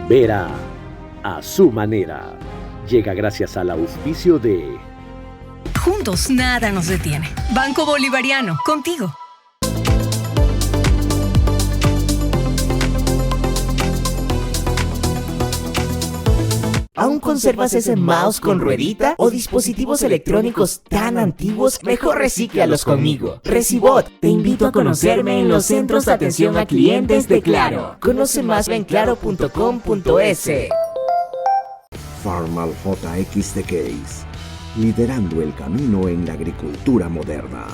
Vera a su manera. Llega gracias al auspicio de... Juntos nada nos detiene. Banco Bolivariano, contigo. ¿Aún conservas ese mouse con ruedita o dispositivos electrónicos tan antiguos? Mejor recíclalos conmigo. Recibot, te invito a conocerme en los centros de atención a clientes de Claro. Conoce más en claro.com.es. Farmal JX The Case, liderando el camino en la agricultura moderna.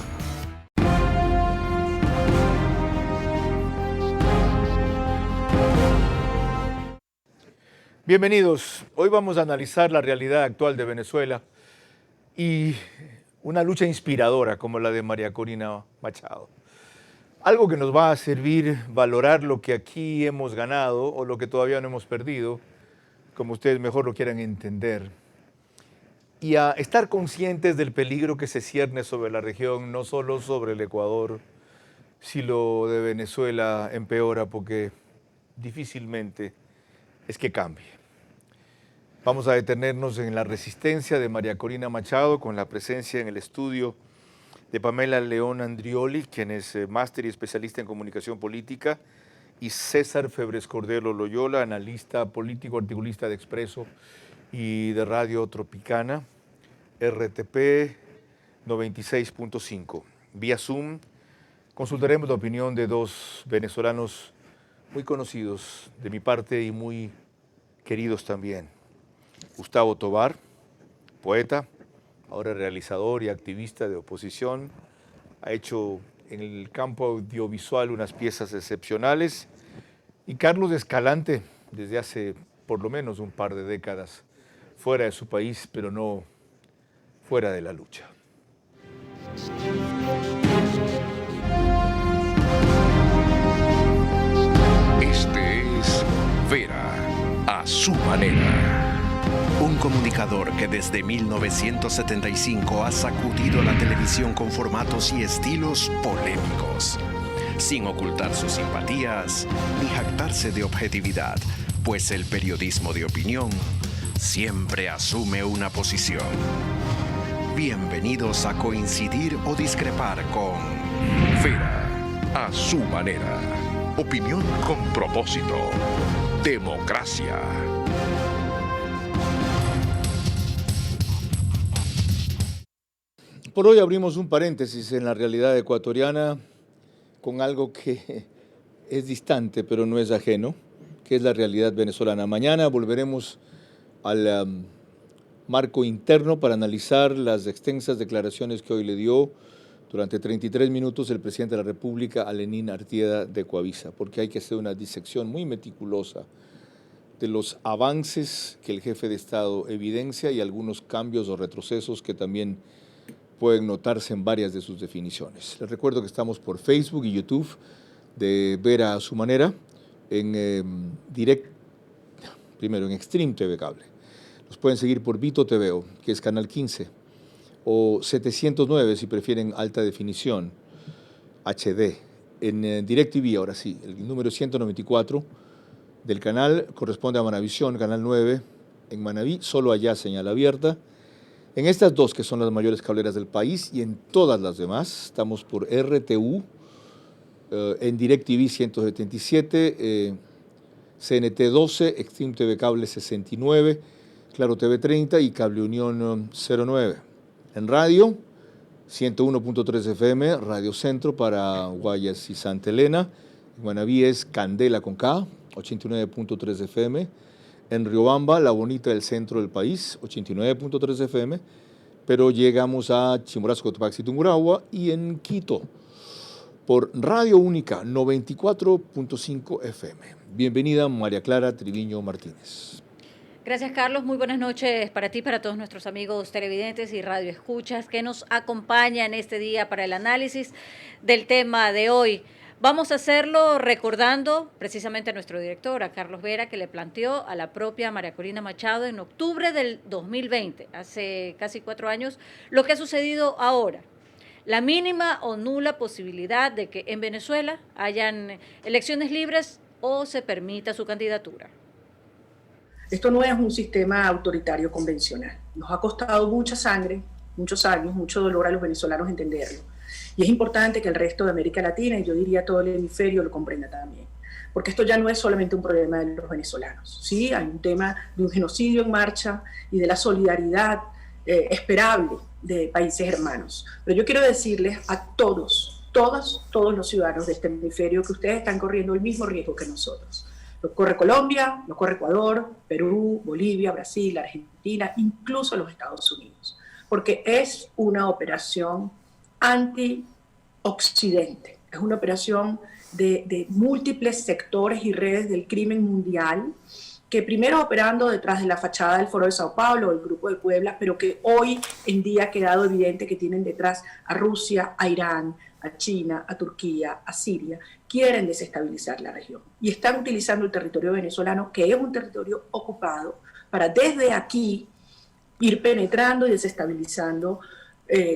Bienvenidos. Hoy vamos a analizar la realidad actual de Venezuela y una lucha inspiradora como la de María Corina Machado. Algo que nos va a servir valorar lo que aquí hemos ganado o lo que todavía no hemos perdido, como ustedes mejor lo quieran entender. Y a estar conscientes del peligro que se cierne sobre la región, no solo sobre el Ecuador, si lo de Venezuela empeora, porque difícilmente es que cambie. Vamos a detenernos en la resistencia de María Corina Machado con la presencia en el estudio de Pamela León Andrioli, quien es máster y especialista en comunicación política, y César Febres Cordero Loyola, analista político, articulista de Expreso y de Radio Tropicana, RTP 96.5. Vía Zoom consultaremos la opinión de dos venezolanos muy conocidos de mi parte y muy queridos también. Gustavo Tobar, poeta, ahora realizador y activista de oposición, ha hecho en el campo audiovisual unas piezas excepcionales, y Carlos Escalante, desde hace por lo menos un par de décadas, fuera de su país, pero no fuera de la lucha. Este es Vera a su manera. Un comunicador que desde 1975 ha sacudido la televisión con formatos y estilos polémicos, sin ocultar sus simpatías ni jactarse de objetividad, pues el periodismo de opinión siempre asume una posición. Bienvenidos a coincidir o discrepar con Vera a su manera. Opinión con propósito. Democracia. Por hoy abrimos un paréntesis en la realidad ecuatoriana con algo que es distante pero no es ajeno, que es la realidad venezolana. Mañana volveremos al marco interno para analizar las extensas declaraciones que hoy le dio durante 33 minutos el presidente de la República a Lenín Artieda de Coavisa, porque hay que hacer una disección muy meticulosa de los avances que el jefe de Estado evidencia y algunos cambios o retrocesos que también pueden notarse en varias de sus definiciones. Les recuerdo que estamos por Facebook y YouTube de Vera a su manera, en primero en Extreme TV Cable. Nos pueden seguir por Vito TV, que es Canal 15, o 709 si prefieren alta definición, HD. En DirecTV, ahora sí, el número 194 del canal corresponde a Manavisión, Canal 9, en Manaví, solo allá señal abierta. En estas dos, que son las mayores cableras del país, y en todas las demás, estamos por RTU, en DirecTV 177, CNT 12, Extreme TV Cable 69, Claro TV 30 y Cable Unión 09. En radio, 101.3 FM, Radio Centro para Guayas y Santa Elena. En Manaví es Candela con K, 89.3 FM. En Riobamba, La Bonita del centro del país, 89.3 FM, pero llegamos a Chimborazo, Cotopaxi, Tungurahua, y en Quito, por Radio Única, 94.5 FM. Bienvenida, María Clara Triviño Martínez. Gracias, Carlos. Muy buenas noches para ti, para todos nuestros amigos televidentes y radioescuchas que nos acompañan este día para el análisis del tema de hoy. Vamos a hacerlo recordando precisamente a nuestro director, a Carlos Vera, que le planteó a la propia María Corina Machado en octubre del 2020, hace casi 4 años, lo que ha sucedido ahora. La mínima o nula posibilidad de que en Venezuela hayan elecciones libres o se permita su candidatura. Esto no es un sistema autoritario convencional. Nos ha costado mucha sangre, muchos años, mucho dolor a los venezolanos entenderlo. Y es importante que el resto de América Latina, y yo diría todo el hemisferio, lo comprenda también. Porque esto ya no es solamente un problema de los venezolanos. Sí, hay un tema de un genocidio en marcha y de la solidaridad esperable de países hermanos. Pero yo quiero decirles a todos los ciudadanos de este hemisferio que ustedes están corriendo el mismo riesgo que nosotros. Lo corre Colombia, lo corre Ecuador, Perú, Bolivia, Brasil, Argentina, incluso los Estados Unidos. Porque es una operación anti-occidente, es una operación de múltiples sectores y redes del crimen mundial, que primero operando detrás de la fachada del Foro de Sao Paulo, el Grupo de Puebla, pero que hoy en día ha quedado evidente que tienen detrás a Rusia, a Irán, a China, a Turquía, a Siria, quieren desestabilizar la región. Y están utilizando el territorio venezolano, que es un territorio ocupado, para desde aquí ir penetrando y desestabilizando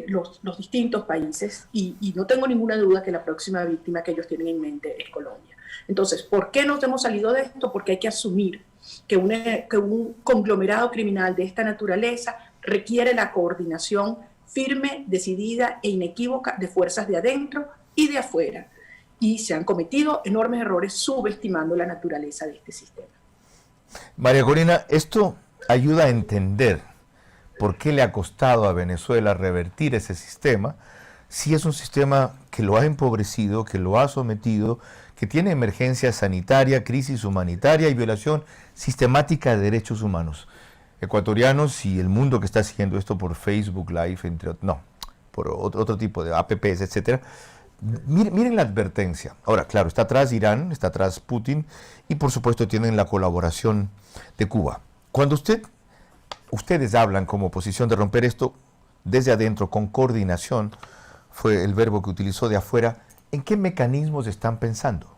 los distintos países, y no tengo ninguna duda que la próxima víctima que ellos tienen en mente es Colombia. Entonces, ¿por qué nos hemos salido de esto? Porque hay que asumir que un conglomerado criminal de esta naturaleza requiere la coordinación firme, decidida e inequívoca de fuerzas de adentro y de afuera. Y se han cometido enormes errores subestimando la naturaleza de este sistema. María Corina, esto ayuda a entender por qué le ha costado a Venezuela revertir ese sistema, si es un sistema que lo ha empobrecido, que lo ha sometido, que tiene emergencia sanitaria, crisis humanitaria y violación sistemática de derechos humanos. Ecuatorianos y el mundo que está siguiendo esto por Facebook Live, por otro tipo de apps, etcétera. Miren la advertencia. Ahora, claro, está atrás Irán, está atrás Putin y por supuesto tienen la colaboración de Cuba. Cuando ustedes hablan como oposición de romper esto desde adentro, con coordinación, fue el verbo que utilizó, de afuera, ¿en qué mecanismos están pensando?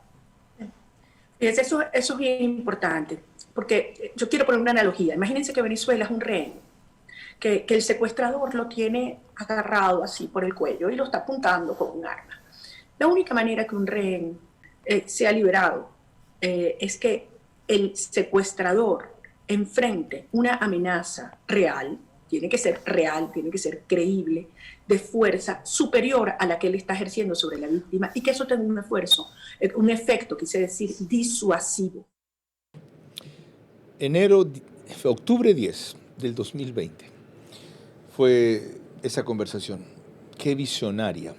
Eso es bien importante, porque yo quiero poner una analogía. Imagínense que Venezuela es un rehén, que el secuestrador lo tiene agarrado así por el cuello y lo está apuntando con un arma. La única manera que un rehén sea liberado es que el secuestrador enfrente una amenaza real, tiene que ser real, tiene que ser creíble, de fuerza superior a la que él está ejerciendo sobre la víctima, y que eso tenga un efecto, quise decir, disuasivo. Octubre 10 del 2020 fue esa conversación. Qué visionaria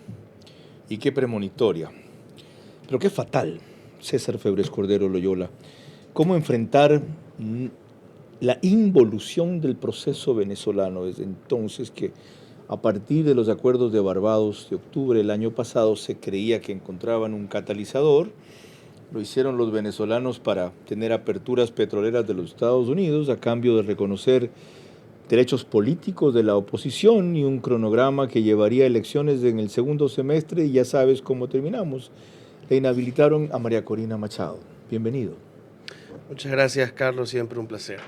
y qué premonitoria, pero qué fatal, César Febres Cordero Loyola. ¿Cómo enfrentar la involución del proceso venezolano desde entonces, que a partir de los acuerdos de Barbados de octubre del año pasado se creía que encontraban un catalizador? Lo hicieron los venezolanos para tener aperturas petroleras de los Estados Unidos a cambio de reconocer derechos políticos de la oposición y un cronograma que llevaría elecciones en el segundo semestre, y ya sabes cómo terminamos. Le inhabilitaron a María Corina Machado. Bienvenido. Muchas gracias, Carlos, siempre un placer.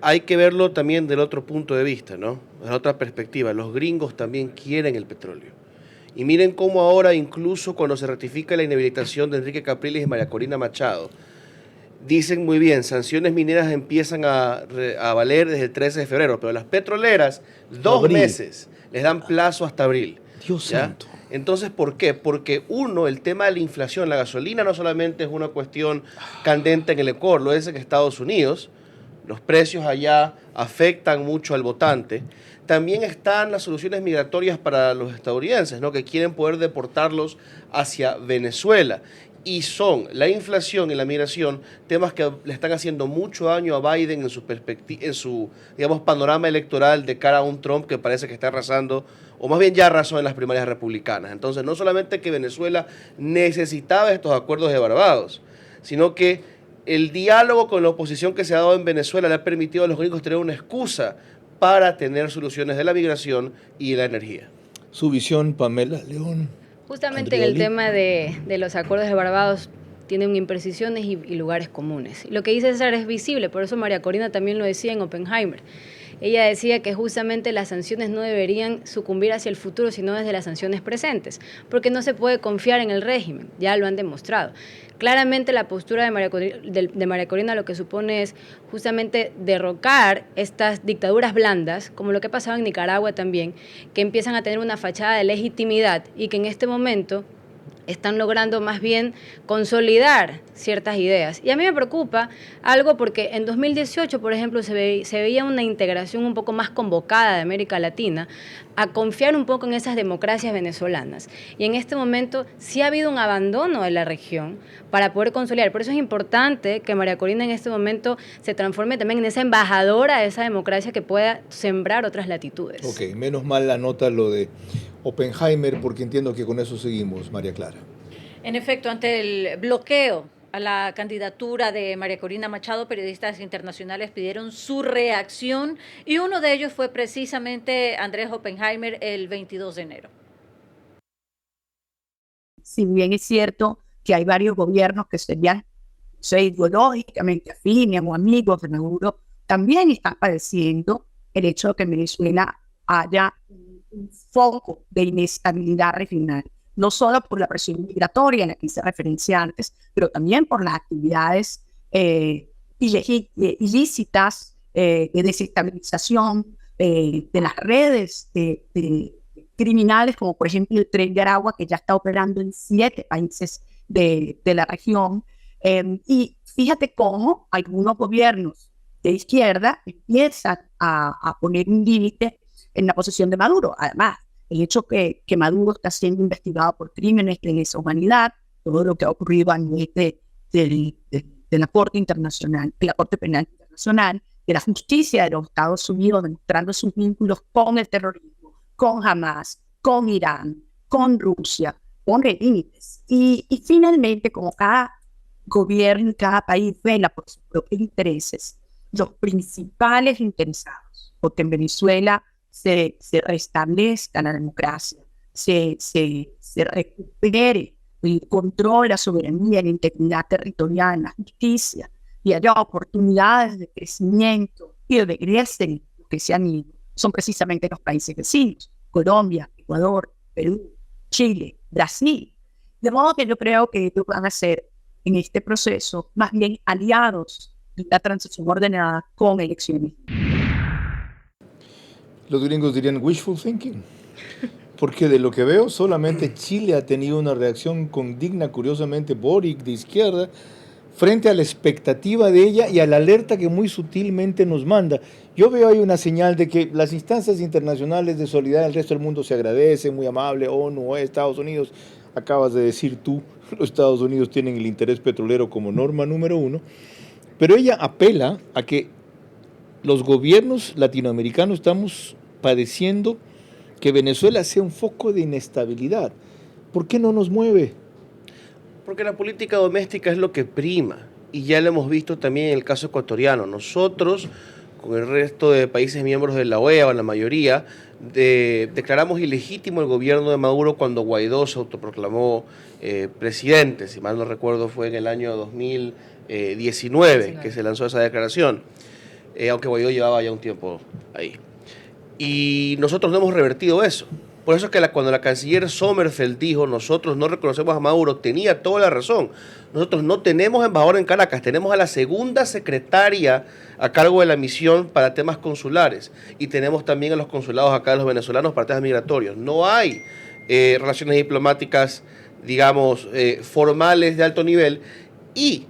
Hay que verlo también del otro punto de vista, ¿no? De otra perspectiva. Los gringos también quieren el petróleo. Y miren cómo ahora, incluso cuando se ratifica la inhabilitación de Enrique Capriles y María Corina Machado, dicen muy bien, sanciones mineras empiezan a valer desde el 13 de febrero, pero las petroleras, 2 meses, les dan plazo hasta abril. Dios ¿ya? santo. Entonces, ¿por qué? Porque el tema de la inflación, la gasolina no solamente es una cuestión candente en el Ecuador, lo es en Estados Unidos. Los precios allá afectan mucho al votante. También están las soluciones migratorias para los estadounidenses, ¿no? Que quieren poder deportarlos hacia Venezuela. Y son la inflación y la migración temas que le están haciendo mucho daño a Biden en su digamos, panorama electoral de cara a un Trump que parece que está arrasando, o más bien ya arrasó en las primarias republicanas. Entonces, no solamente que Venezuela necesitaba estos acuerdos de Barbados, sino que el diálogo con la oposición que se ha dado en Venezuela le ha permitido a los gringos tener una excusa para tener soluciones de la migración y de la energía. Su visión, Pamela León. Justamente en el tema de los acuerdos de Barbados tienen imprecisiones y lugares comunes. Y lo que dice César es visible, por eso María Corina también lo decía en Oppenheimer. ella decía que justamente las sanciones no deberían sucumbir hacia el futuro, sino desde las sanciones presentes, porque no se puede confiar en el régimen, ya lo han demostrado. Claramente la postura de María Corina lo que supone es justamente derrocar estas dictaduras blandas, como lo que ha pasado en Nicaragua también, que empiezan a tener una fachada de legitimidad y que en este momento están logrando más bien consolidar ciertas ideas. Y a mí me preocupa algo porque en 2018, por ejemplo, se veía una integración un poco más convocada de América Latina a confiar un poco en esas democracias venezolanas. Y en este momento sí ha habido un abandono de la región para poder consolidar. Por eso es importante que María Corina en este momento se transforme también en esa embajadora de esa democracia que pueda sembrar otras latitudes. Ok, menos mal la nota lo de Oppenheimer, porque entiendo que con eso seguimos, María Clara. En efecto, ante el bloqueo a la candidatura de María Corina Machado, periodistas internacionales pidieron su reacción y uno de ellos fue precisamente Andrés Oppenheimer el 22 de enero. Si bien es cierto que hay varios gobiernos que serían ideológicamente afines o amigos de Maduro, también están padeciendo el hecho de que en Venezuela haya un foco de inestabilidad regional, no solo por la presión migratoria en la que hice referencia antes, pero también por las actividades ilícitas de desestabilización de las redes de criminales, como por ejemplo el Tren de Aragua, que ya está operando en 7 países de la región. Y fíjate cómo algunos gobiernos de izquierda empiezan a poner un límite en la posesión de Maduro. Además, el hecho que Maduro está siendo investigado por crímenes de lesa humanidad, todo lo que ha ocurrido a nivel de la Corte Internacional, de la Corte Penal Internacional, de la justicia de los Estados Unidos, demostrando sus vínculos con el terrorismo, con Hamas, con Irán, con Rusia, pone límites. Y finalmente, como cada gobierno y cada país vela por sus propios intereses, los principales interesados, porque en Venezuela se restablezca la democracia, se recupere el control, la soberanía, la integridad territorial, la justicia, y haya oportunidades de crecimiento y de regreso que se han ido, son precisamente los países vecinos, Colombia, Ecuador, Perú, Chile, Brasil. De modo que yo creo que ellos van a ser en este proceso más bien aliados de la transición ordenada con elecciones. Los gringos dirían wishful thinking, porque de lo que veo solamente Chile ha tenido una reacción condigna, curiosamente Boric de izquierda, frente a la expectativa de ella y a la alerta que muy sutilmente nos manda. Yo veo ahí una señal de que las instancias internacionales de solidaridad del resto del mundo se agradecen, muy amable, ONU, Estados Unidos, acabas de decir tú, los Estados Unidos tienen el interés petrolero como norma número 1, pero ella apela a que los gobiernos latinoamericanos estamos padeciendo que Venezuela sea un foco de inestabilidad. ¿Por qué no nos mueve? Porque la política doméstica es lo que prima, y ya lo hemos visto también en el caso ecuatoriano. Nosotros, con el resto de países miembros de la OEA, o la mayoría, declaramos ilegítimo el gobierno de Maduro cuando Guaidó se autoproclamó presidente. Si mal no recuerdo, fue en el año 2019 que se lanzó esa declaración, aunque Guaidó llevaba ya un tiempo ahí. Y nosotros no hemos revertido eso. Por eso es que cuando la canciller Sommerfeld dijo nosotros no reconocemos a Maduro, tenía toda la razón. Nosotros no tenemos embajador en Caracas, tenemos a la segunda secretaria a cargo de la misión para temas consulares y tenemos también a los consulados acá de los venezolanos para temas migratorios. No hay relaciones diplomáticas, digamos, formales de alto nivel, y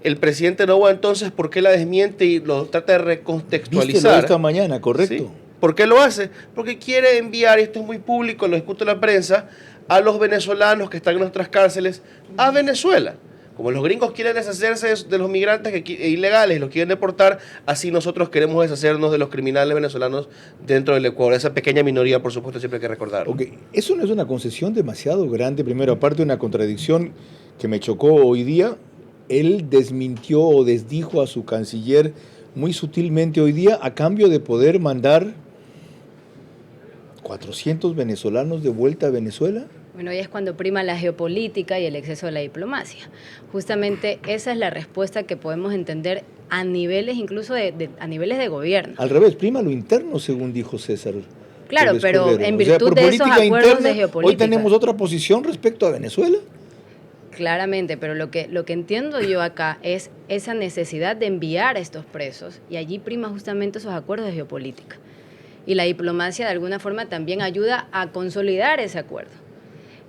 el presidente Noboa entonces, ¿por qué la desmiente y lo trata de recontextualizar? Vístelo esta mañana, correcto. ¿Sí? ¿Por qué lo hace? Porque quiere enviar, y esto es muy público, lo discute la prensa, a los venezolanos que están en nuestras cárceles a Venezuela. Como los gringos quieren deshacerse de los migrantes ilegales y los quieren deportar, así nosotros queremos deshacernos de los criminales venezolanos dentro del Ecuador. Esa pequeña minoría, por supuesto, siempre hay que recordar. Okay. Eso no es una concesión demasiado grande. Primero, aparte de una contradicción que me chocó hoy día, él desmintió o desdijo a su canciller muy sutilmente hoy día a cambio de poder mandar 400 venezolanos de vuelta a Venezuela. Bueno, ahí es cuando prima la geopolítica y el exceso de la diplomacia. Justamente esa es la respuesta que podemos entender a niveles incluso a niveles de gobierno. Al revés, prima lo interno, según dijo César. Claro, pero en virtud de esos acuerdos interna, de geopolítica. Hoy tenemos otra posición respecto a Venezuela. Claramente, pero lo que entiendo yo acá es esa necesidad de enviar a estos presos, y allí prima justamente esos acuerdos de geopolítica. Y la diplomacia de alguna forma también ayuda a consolidar ese acuerdo.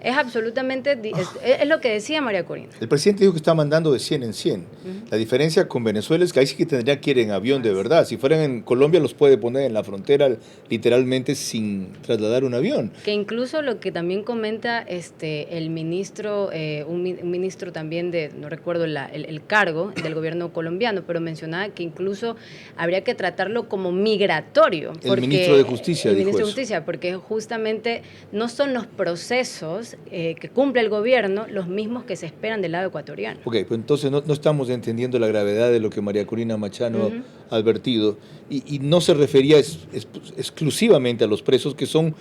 Es absolutamente, es lo que decía María Corina. El presidente dijo que está mandando de 100 en 100. La diferencia con Venezuela es que ahí sí que tendría que ir en avión de verdad. Si fueran en Colombia los puede poner en la frontera literalmente sin trasladar un avión. Que incluso lo que también comenta el ministro, un ministro también de, no recuerdo el cargo del gobierno colombiano, pero mencionaba que incluso habría que tratarlo como migratorio. El ministro de Justicia el dijo ministro de eso. Justicia, porque justamente no son los procesos que cumple el gobierno los mismos que se esperan del lado ecuatoriano. Ok, pues entonces no estamos entendiendo la gravedad de lo que María Corina Machado ha advertido, y no se refería exclusivamente a los presos, que son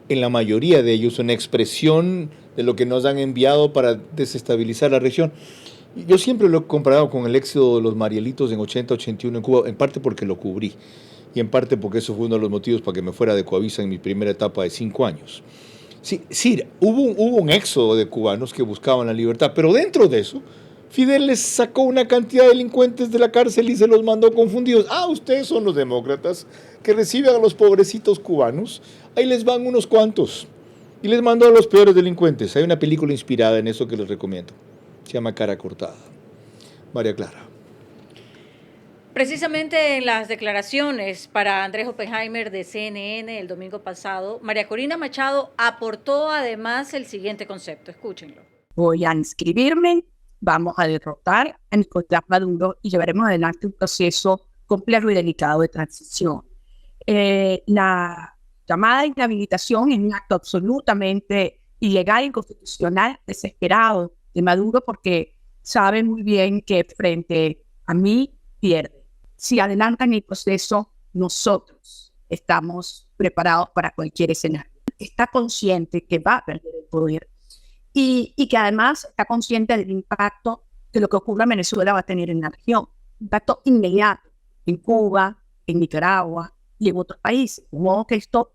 en la mayoría de ellos una expresión de lo que nos han enviado para desestabilizar la región. Yo siempre lo he comparado con el éxodo de los Marielitos en 80-81 en Cuba, en parte porque lo cubrí y en parte porque eso fue uno de los motivos para que me fuera de Coavisa en mi primera etapa de 5 años. Sí, hubo un éxodo de cubanos que buscaban la libertad, pero dentro de eso, Fidel les sacó una cantidad de delincuentes de la cárcel y se los mandó confundidos. Ustedes son los demócratas que reciben a los pobrecitos cubanos, ahí les van unos cuantos. Y les mandó a los peores delincuentes. Hay una película inspirada en eso que les recomiendo. Se llama Cara Cortada. María Clara. Precisamente en las declaraciones para Andrés Oppenheimer de CNN el domingo pasado, María Corina Machado aportó además el siguiente concepto. Escúchenlo. Voy a inscribirme, vamos a derrotar a Nicolás Maduro y llevaremos adelante un proceso complejo y delicado de transición. La llamada inhabilitación es un acto absolutamente ilegal, inconstitucional, desesperado de Maduro, porque sabe muy bien que frente a mí pierde. Si adelantan el proceso, nosotros estamos preparados para cualquier escenario. Está consciente que va a perder el poder y que además está consciente del impacto que lo que ocurra en Venezuela va a tener en la región. Impacto inmediato en Cuba, en Nicaragua y en otros países. De modo que esto,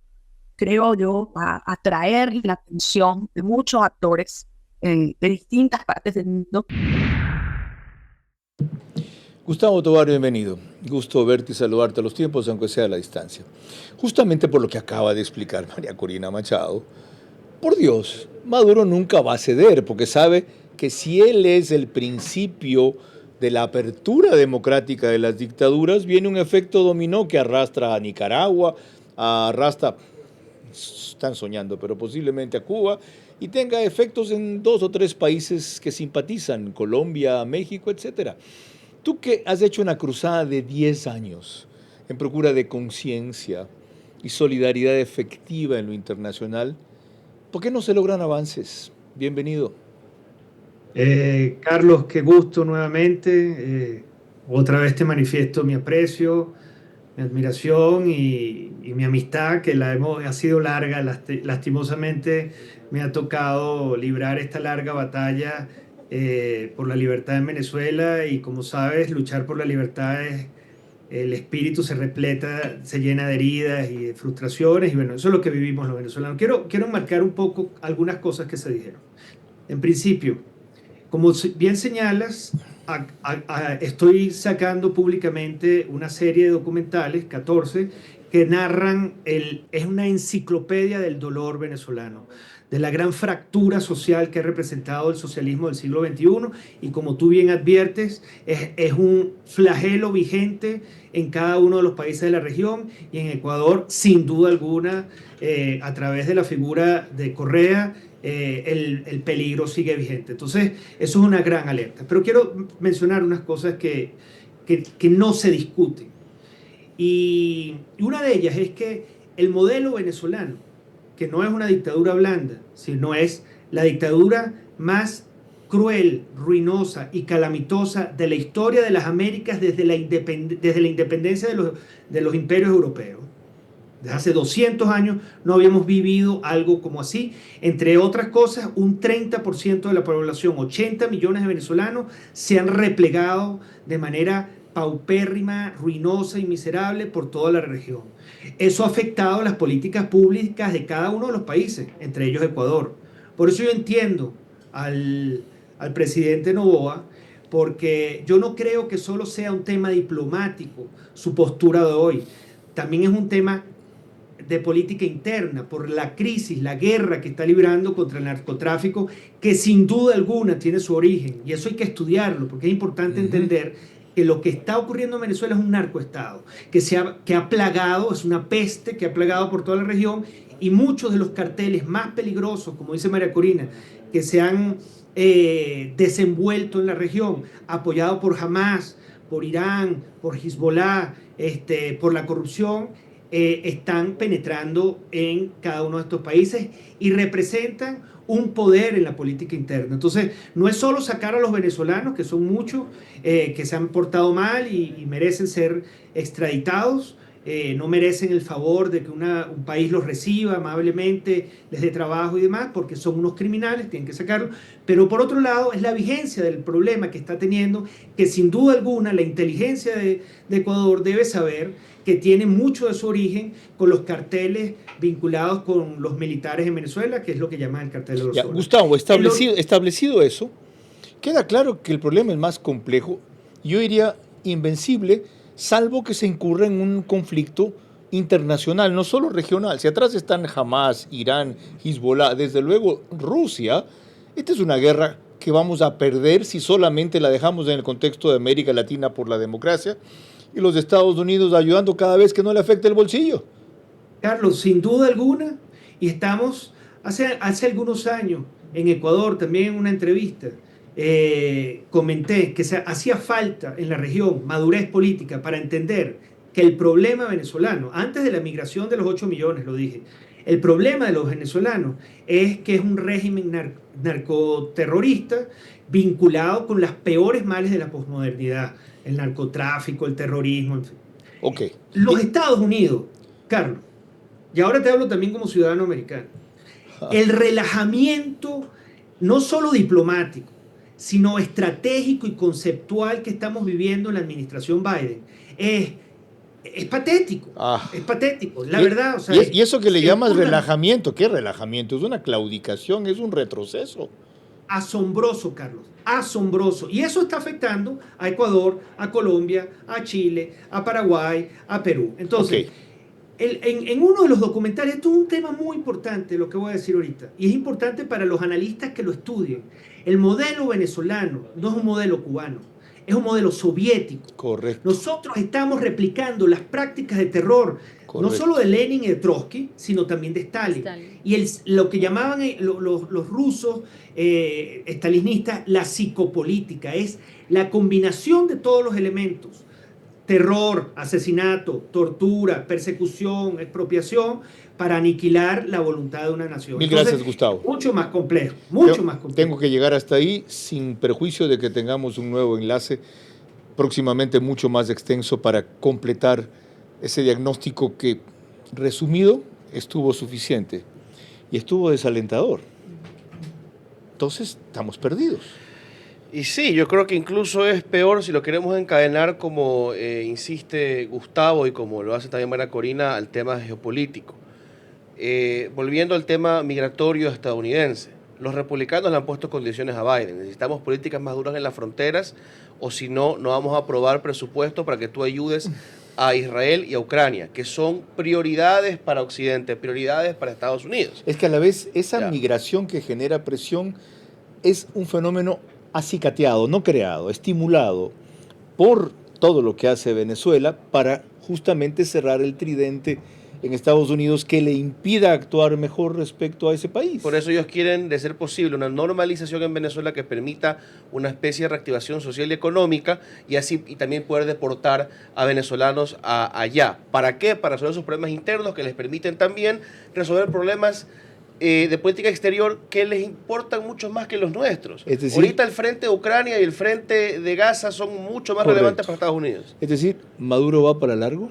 creo yo, va a atraer la atención de muchos actores de distintas partes del mundo. Gustavo Tovar, bienvenido. Gusto verte y saludarte a los tiempos, aunque sea a la distancia. Justamente por lo que acaba de explicar María Corina Machado, por Dios, Maduro nunca va a ceder, porque sabe que si él es el principio de la apertura democrática de las dictaduras, viene un efecto dominó que arrastra a Nicaragua, están soñando, pero posiblemente a Cuba, y tenga efectos en 2 o 3 países que simpatizan, Colombia, México, etcétera. Tú que has hecho una cruzada de 10 años en procura de conciencia y solidaridad efectiva en lo internacional, ¿por qué no se logran avances? Bienvenido. Carlos, qué gusto nuevamente. Otra vez te manifiesto mi aprecio, mi admiración y mi amistad, que ha sido larga. Lastimosamente me ha tocado librar esta larga batalla por la libertad en Venezuela, y como sabes, luchar por la libertad el espíritu se repleta, se llena de heridas y de frustraciones, y bueno, eso es lo que vivimos los venezolanos. Quiero marcar un poco algunas cosas que se dijeron. En principio, como bien señalas, estoy sacando públicamente una serie de documentales, 14, que narran, es una enciclopedia del dolor venezolano, de la gran fractura social que ha representado el socialismo del siglo XXI, y como tú bien adviertes, es un flagelo vigente en cada uno de los países de la región, y en Ecuador, sin duda alguna, a través de la figura de Correa, el peligro sigue vigente. Entonces, eso es una gran alerta. Pero quiero mencionar unas cosas que no se discuten. Y una de ellas es que el modelo venezolano, que no es una dictadura blanda, sino es la dictadura más cruel, ruinosa y calamitosa de la historia de las Américas desde la independencia de los imperios europeos. Desde hace 200 años no habíamos vivido algo como así. Entre otras cosas, un 30% de la población, 80 millones de venezolanos, se han replegado de manera paupérrima, ruinosa y miserable por toda la región. Eso ha afectado las políticas públicas de cada uno de los países, entre ellos Ecuador. Por eso yo entiendo al presidente Noboa, porque yo no creo que solo sea un tema diplomático su postura de hoy. También es un tema de política interna, por la crisis, la guerra que está librando contra el narcotráfico, que sin duda alguna tiene su origen, y eso hay que estudiarlo, porque es importante entender que lo que está ocurriendo en Venezuela es un narcoestado, que ha plagado, es una peste que ha plagado por toda la región, y muchos de los carteles más peligrosos, como dice María Corina, que se han desenvuelto en la región, apoyado por Hamas, por Irán, por Hezbollah, por la corrupción, están penetrando en cada uno de estos países y representan un poder en la política interna. Entonces, no es solo sacar a los venezolanos, que son muchos, que se han portado mal y merecen ser extraditados, no merecen el favor de que un país los reciba amablemente, les dé trabajo y demás, porque son unos criminales, tienen que sacarlos. Pero por otro lado, es la vigencia del problema que está teniendo, que sin duda alguna la inteligencia de Ecuador debe saber que tiene mucho de su origen con los carteles vinculados con los militares en Venezuela, que es lo que llaman el cartel de los soles. Gustavo, establecido eso, queda claro que el problema es más complejo, yo diría invencible, salvo que se incurra en un conflicto internacional, no solo regional. Si atrás están Hamas, Irán, Hezbollah, desde luego Rusia, esta es una guerra que vamos a perder si solamente la dejamos en el contexto de América Latina por la democracia, y los Estados Unidos ayudando cada vez que no le afecte el bolsillo. Carlos, sin duda alguna, y estamos hace algunos años en Ecuador, también en una entrevista, comenté que hacía falta en la región madurez política para entender que el problema venezolano, antes de la migración de los 8 millones, lo dije, el problema de los venezolanos es que es un régimen narcoterrorista vinculado con las peores males de la posmodernidad, el narcotráfico, el terrorismo, en fin. Okay. Los Estados Unidos, Carlos, y ahora te hablo también como ciudadano americano, el relajamiento no solo diplomático, sino estratégico y conceptual que estamos viviendo en la administración Biden es patético. Es patético, la verdad. O sea, y eso que le llamas relajamiento, ¿qué relajamiento? Es una claudicación, es un retroceso. Asombroso, Carlos, asombroso. Y eso está afectando a Ecuador, a Colombia, a Chile, a Paraguay, a Perú. Entonces, en uno de los documentales, esto es un tema muy importante, lo que voy a decir ahorita, y es importante para los analistas que lo estudien. El modelo venezolano no es un modelo cubano, es un modelo soviético. Correcto. Nosotros estamos replicando las prácticas de terror, no solo de Lenin y de Trotsky, sino también de Stalin. Y lo que llamaban los rusos stalinistas la psicopolítica, es la combinación de todos los elementos: terror, asesinato, tortura, persecución, expropiación, para aniquilar la voluntad de una nación. Mil gracias, Gustavo. Mucho más complejo, mucho más complejo. Tengo que llegar hasta ahí sin perjuicio de que tengamos un nuevo enlace próximamente mucho más extenso para completar ese diagnóstico que, resumido, estuvo suficiente y estuvo desalentador. Entonces, estamos perdidos. Y sí, yo creo que incluso es peor si lo queremos encadenar, como insiste Gustavo y como lo hace también María Corina, al tema geopolítico. Volviendo al tema migratorio estadounidense, los republicanos le han puesto condiciones a Biden. Necesitamos políticas más duras en las fronteras, o si no, no vamos a aprobar presupuesto para que tú ayudes a Israel y a Ucrania, que son prioridades para Occidente, prioridades para Estados Unidos. Es que a la vez esa migración que genera presión es un fenómeno acicateado, no creado, estimulado por todo lo que hace Venezuela para justamente cerrar el tridente en Estados Unidos que le impida actuar mejor respecto a ese país. Por eso ellos quieren, de ser posible, una normalización en Venezuela que permita una especie de reactivación social y económica y también poder deportar a venezolanos allá. ¿Para qué? Para resolver sus problemas internos que les permiten también resolver problemas de política exterior que les importan mucho más que los nuestros. Es decir, ahorita el frente de Ucrania y el frente de Gaza son mucho más relevantes para Estados Unidos. Es decir, ¿Maduro va para largo?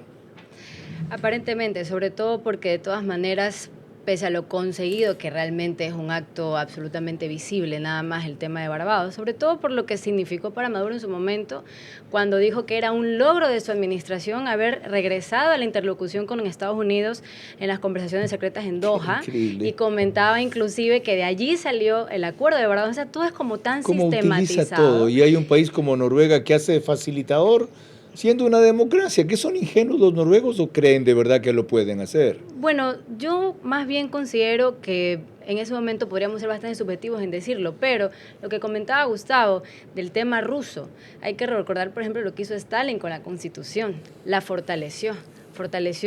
Aparentemente, sobre todo porque de todas maneras, pese a lo conseguido, que realmente es un acto absolutamente visible, nada más el tema de Barbados, sobre todo por lo que significó para Maduro en su momento, cuando dijo que era un logro de su administración haber regresado a la interlocución con Estados Unidos en las conversaciones secretas en Doha, y comentaba inclusive que de allí salió el acuerdo de Barbados. O sea, todo es como tan sistematizado. Utiliza todo, y hay un país como Noruega que hace de facilitador, siendo una democracia. ¿Qué son ingenuos los noruegos o creen de verdad que lo pueden hacer? Bueno, yo más bien considero que en ese momento podríamos ser bastante subjetivos en decirlo, pero lo que comentaba Gustavo del tema ruso, hay que recordar, por ejemplo, lo que hizo Stalin con la Constitución, la fortaleció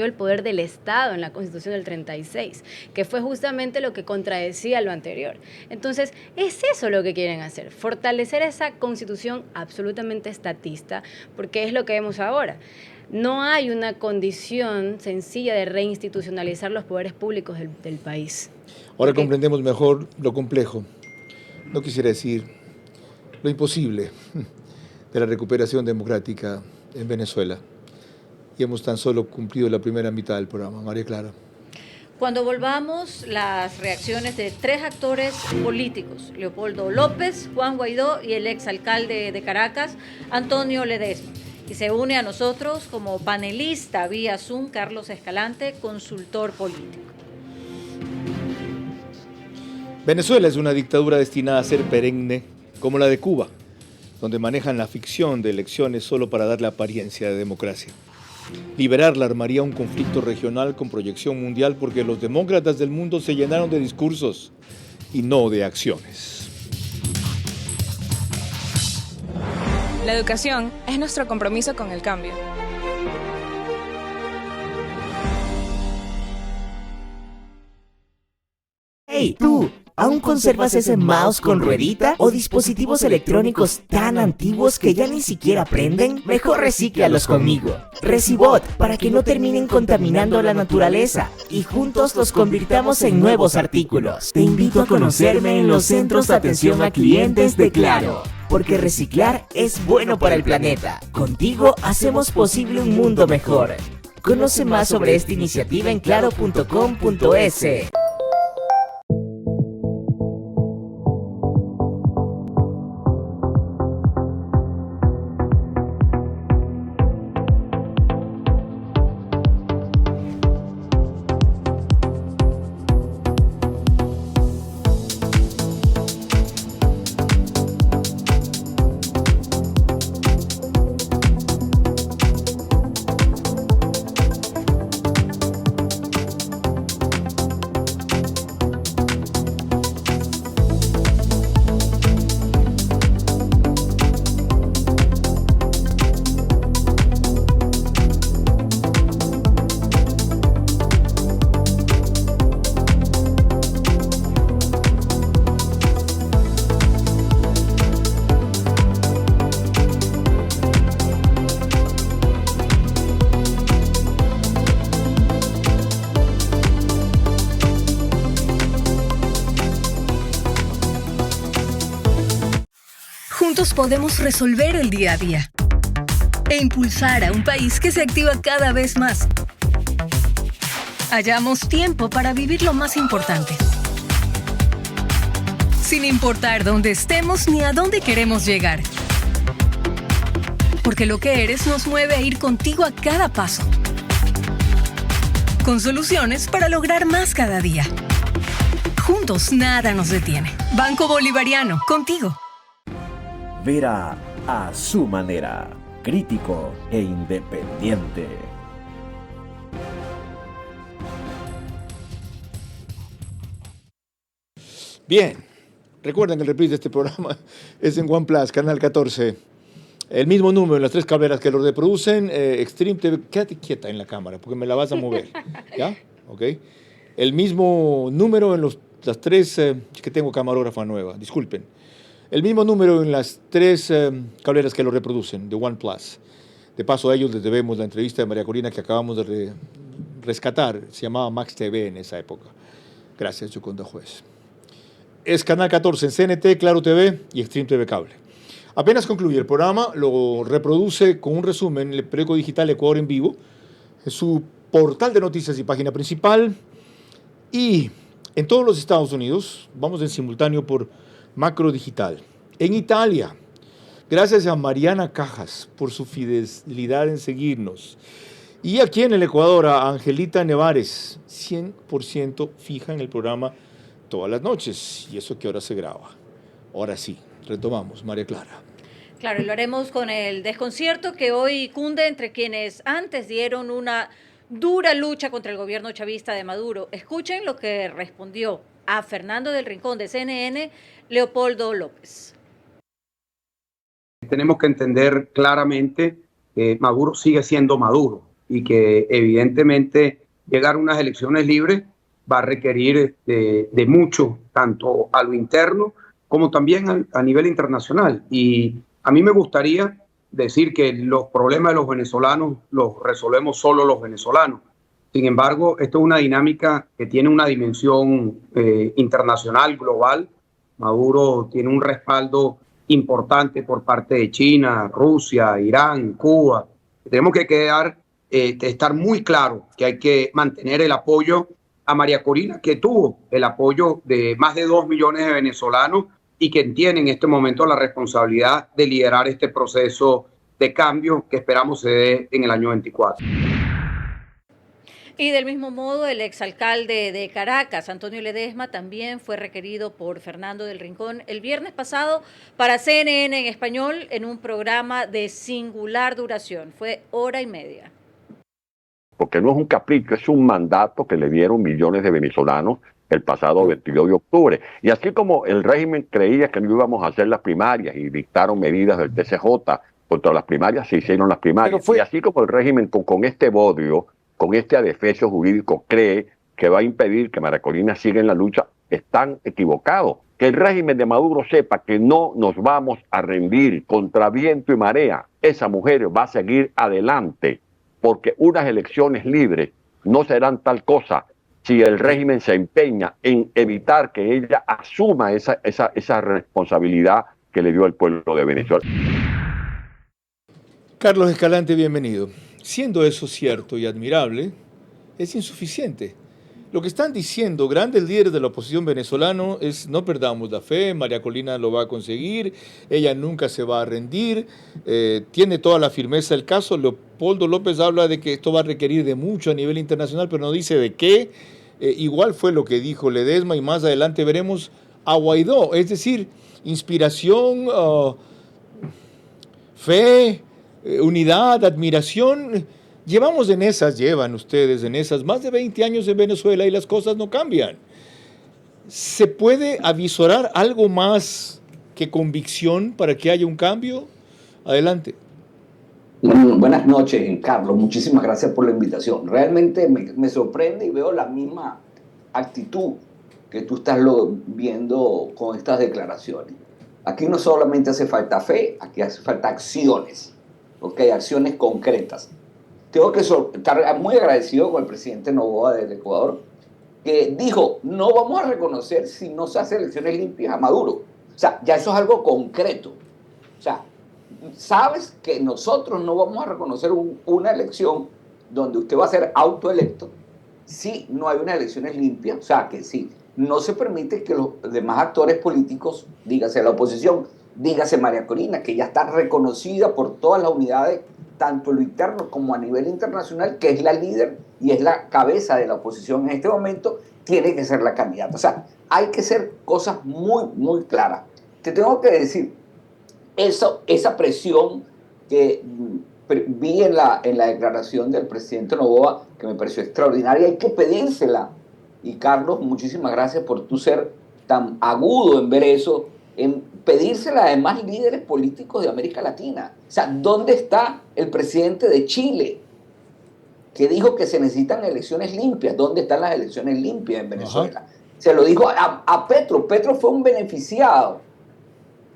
el poder del Estado en la Constitución del 36, que fue justamente lo que contradecía lo anterior. Entonces, es eso lo que quieren hacer, fortalecer esa Constitución absolutamente estatista, porque es lo que vemos ahora. No hay una condición sencilla de reinstitucionalizar los poderes públicos del país. Ahora comprendemos mejor lo complejo, no quisiera decir lo imposible, de la recuperación democrática en Venezuela. Y hemos tan solo cumplido la primera mitad del programa. María Clara. Cuando volvamos, las reacciones de 3 actores políticos, Leopoldo López, Juan Guaidó y el exalcalde de Caracas, Antonio Ledesma. Y se une a nosotros como panelista vía Zoom Carlos Escalante, consultor político. Venezuela es una dictadura destinada a ser perenne, como la de Cuba, donde manejan la ficción de elecciones solo para darle apariencia de democracia. Liberarla armaría un conflicto regional con proyección mundial porque los demócratas del mundo se llenaron de discursos y no de acciones. La educación es nuestro compromiso con el cambio. ¡Hey, tú! ¿Aún conservas ese mouse con ruedita o dispositivos electrónicos tan antiguos que ya ni siquiera prenden? Mejor recíclalos conmigo. Recibot, para que no terminen contaminando la naturaleza y juntos los convirtamos en nuevos artículos. Te invito a conocerme en los centros de atención a clientes de Claro, porque reciclar es bueno para el planeta. Contigo hacemos posible un mundo mejor. Conoce más sobre esta iniciativa en claro.com.es. Juntos podemos resolver el día a día e impulsar a un país que se activa cada vez más. Hallamos tiempo para vivir lo más importante, sin importar dónde estemos ni a dónde queremos llegar. Porque lo que eres nos mueve a ir contigo a cada paso, con soluciones para lograr más cada día. Juntos nada nos detiene. Banco Bolivariano, contigo. Vera a su manera, crítico e independiente. Bien, recuerden que el reprise de este programa es en OnePlus, canal 14. El mismo número en las 3 cableras que lo reproducen, Extreme TV. Quédate quieta en la cámara porque me la vas a mover. ¿Ya? Ok. El mismo número en las 3, que tengo camarógrafa nueva, disculpen. El mismo número en las 3 cableras que lo reproducen, de OnePlus. De paso a ellos les debemos la entrevista de María Corina que acabamos de rescatar. Se llamaba Max TV en esa época. Gracias, Yoconda Juez. Es Canal 14 en CNT, Claro TV y Extreme TV Cable. Apenas concluye el programa, lo reproduce con un resumen el periódico digital Ecuador en Vivo, su portal de noticias y página principal. Y en todos los Estados Unidos, vamos en simultáneo por Macro Digital. En Italia, gracias a Mariana Cajas por su fidelidad en seguirnos. Y aquí en el Ecuador, a Angelita Nevares, 100% fija en el programa todas las noches. ¿Y eso qué hora se graba? Ahora sí, retomamos, María Clara. Claro, y lo haremos con el desconcierto que hoy cunde entre quienes antes dieron una dura lucha contra el gobierno chavista de Maduro. Escuchen lo que respondió a Fernando del Rincón de CNN, Leopoldo López. Tenemos que entender claramente que Maduro sigue siendo Maduro y que evidentemente llegar a unas elecciones libres va a requerir de mucho, tanto a lo interno como también a nivel internacional. Y a mí me gustaría decir que los problemas de los venezolanos los resolvemos solo los venezolanos. Sin embargo, esto es una dinámica que tiene una dimensión internacional, global. Maduro tiene un respaldo importante por parte de China, Rusia, Irán, Cuba. Tenemos que estar muy claro que hay que mantener el apoyo a María Corina, que tuvo el apoyo de más de 2 millones de venezolanos y que tiene en este momento la responsabilidad de liderar este proceso de cambio que esperamos se dé en el año 24. Y del mismo modo, el exalcalde de Caracas, Antonio Ledesma, también fue requerido por Fernando del Rincón el viernes pasado para CNN en español en un programa de singular duración. Fue 1h30. Porque no es un capricho, es un mandato que le dieron millones de venezolanos el pasado 22 de octubre. Y así como el régimen creía que no íbamos a hacer las primarias y dictaron medidas del TCJ contra las primarias, se hicieron las primarias. Y así como el régimen con este bodio, con este adefesio jurídico, cree que va a impedir que María Corina siga en la lucha, están equivocados. Que el régimen de Maduro sepa que no nos vamos a rendir contra viento y marea. Esa mujer va a seguir adelante, porque unas elecciones libres no serán tal cosa si el régimen se empeña en evitar que ella asuma esa responsabilidad que le dio el pueblo de Venezuela. Carlos Escalante, bienvenido. Siendo eso cierto y admirable, es insuficiente. Lo que están diciendo grandes líderes de la oposición venezolana es: no perdamos la fe, María Corina lo va a conseguir, ella nunca se va a rendir, tiene toda la firmeza del caso. Leopoldo López habla de que esto va a requerir de mucho a nivel internacional, pero no dice de qué. Igual fue lo que dijo Ledesma y más adelante veremos a Guaidó. Es decir, inspiración, fe, unidad, admiración. Llevan ustedes en esas más de 20 años en Venezuela y las cosas no cambian. ¿Se puede avisorar algo más que convicción para que haya un cambio? Adelante. Buenas noches, Carlos. Muchísimas gracias por la invitación. Realmente me sorprende y veo la misma actitud que tú estás viendo con estas declaraciones. Aquí no solamente hace falta fe, aquí hace falta acciones, ¿ok? Acciones concretas. Tengo que estar muy agradecido con el presidente Noboa del Ecuador, que dijo: no vamos a reconocer si no se hacen elecciones limpias a Maduro. O sea, ya eso es algo concreto. O sea, sabes que nosotros no vamos a reconocer una elección donde usted va a ser autoelecto si no hay unas elecciones limpias. O sea, que si no se permite que los demás actores políticos, dígase la oposición, dígase María Corina, que ya está reconocida por todas las unidades, tanto en lo interno como a nivel internacional, que es la líder y es la cabeza de la oposición en este momento, tiene que ser la candidata. O sea, hay que hacer cosas muy, muy claras. Te tengo que decir, esa presión que vi en la declaración del presidente Noboa, que me pareció extraordinaria, hay que pedírsela. Y Carlos, muchísimas gracias por tú ser tan agudo en ver eso, en pedírsela a demás líderes políticos de América Latina. O sea, ¿dónde está el presidente de Chile, que dijo que se necesitan elecciones limpias? ¿Dónde están las elecciones limpias en Venezuela? Ajá. Se lo dijo a Petro. Petro fue un beneficiado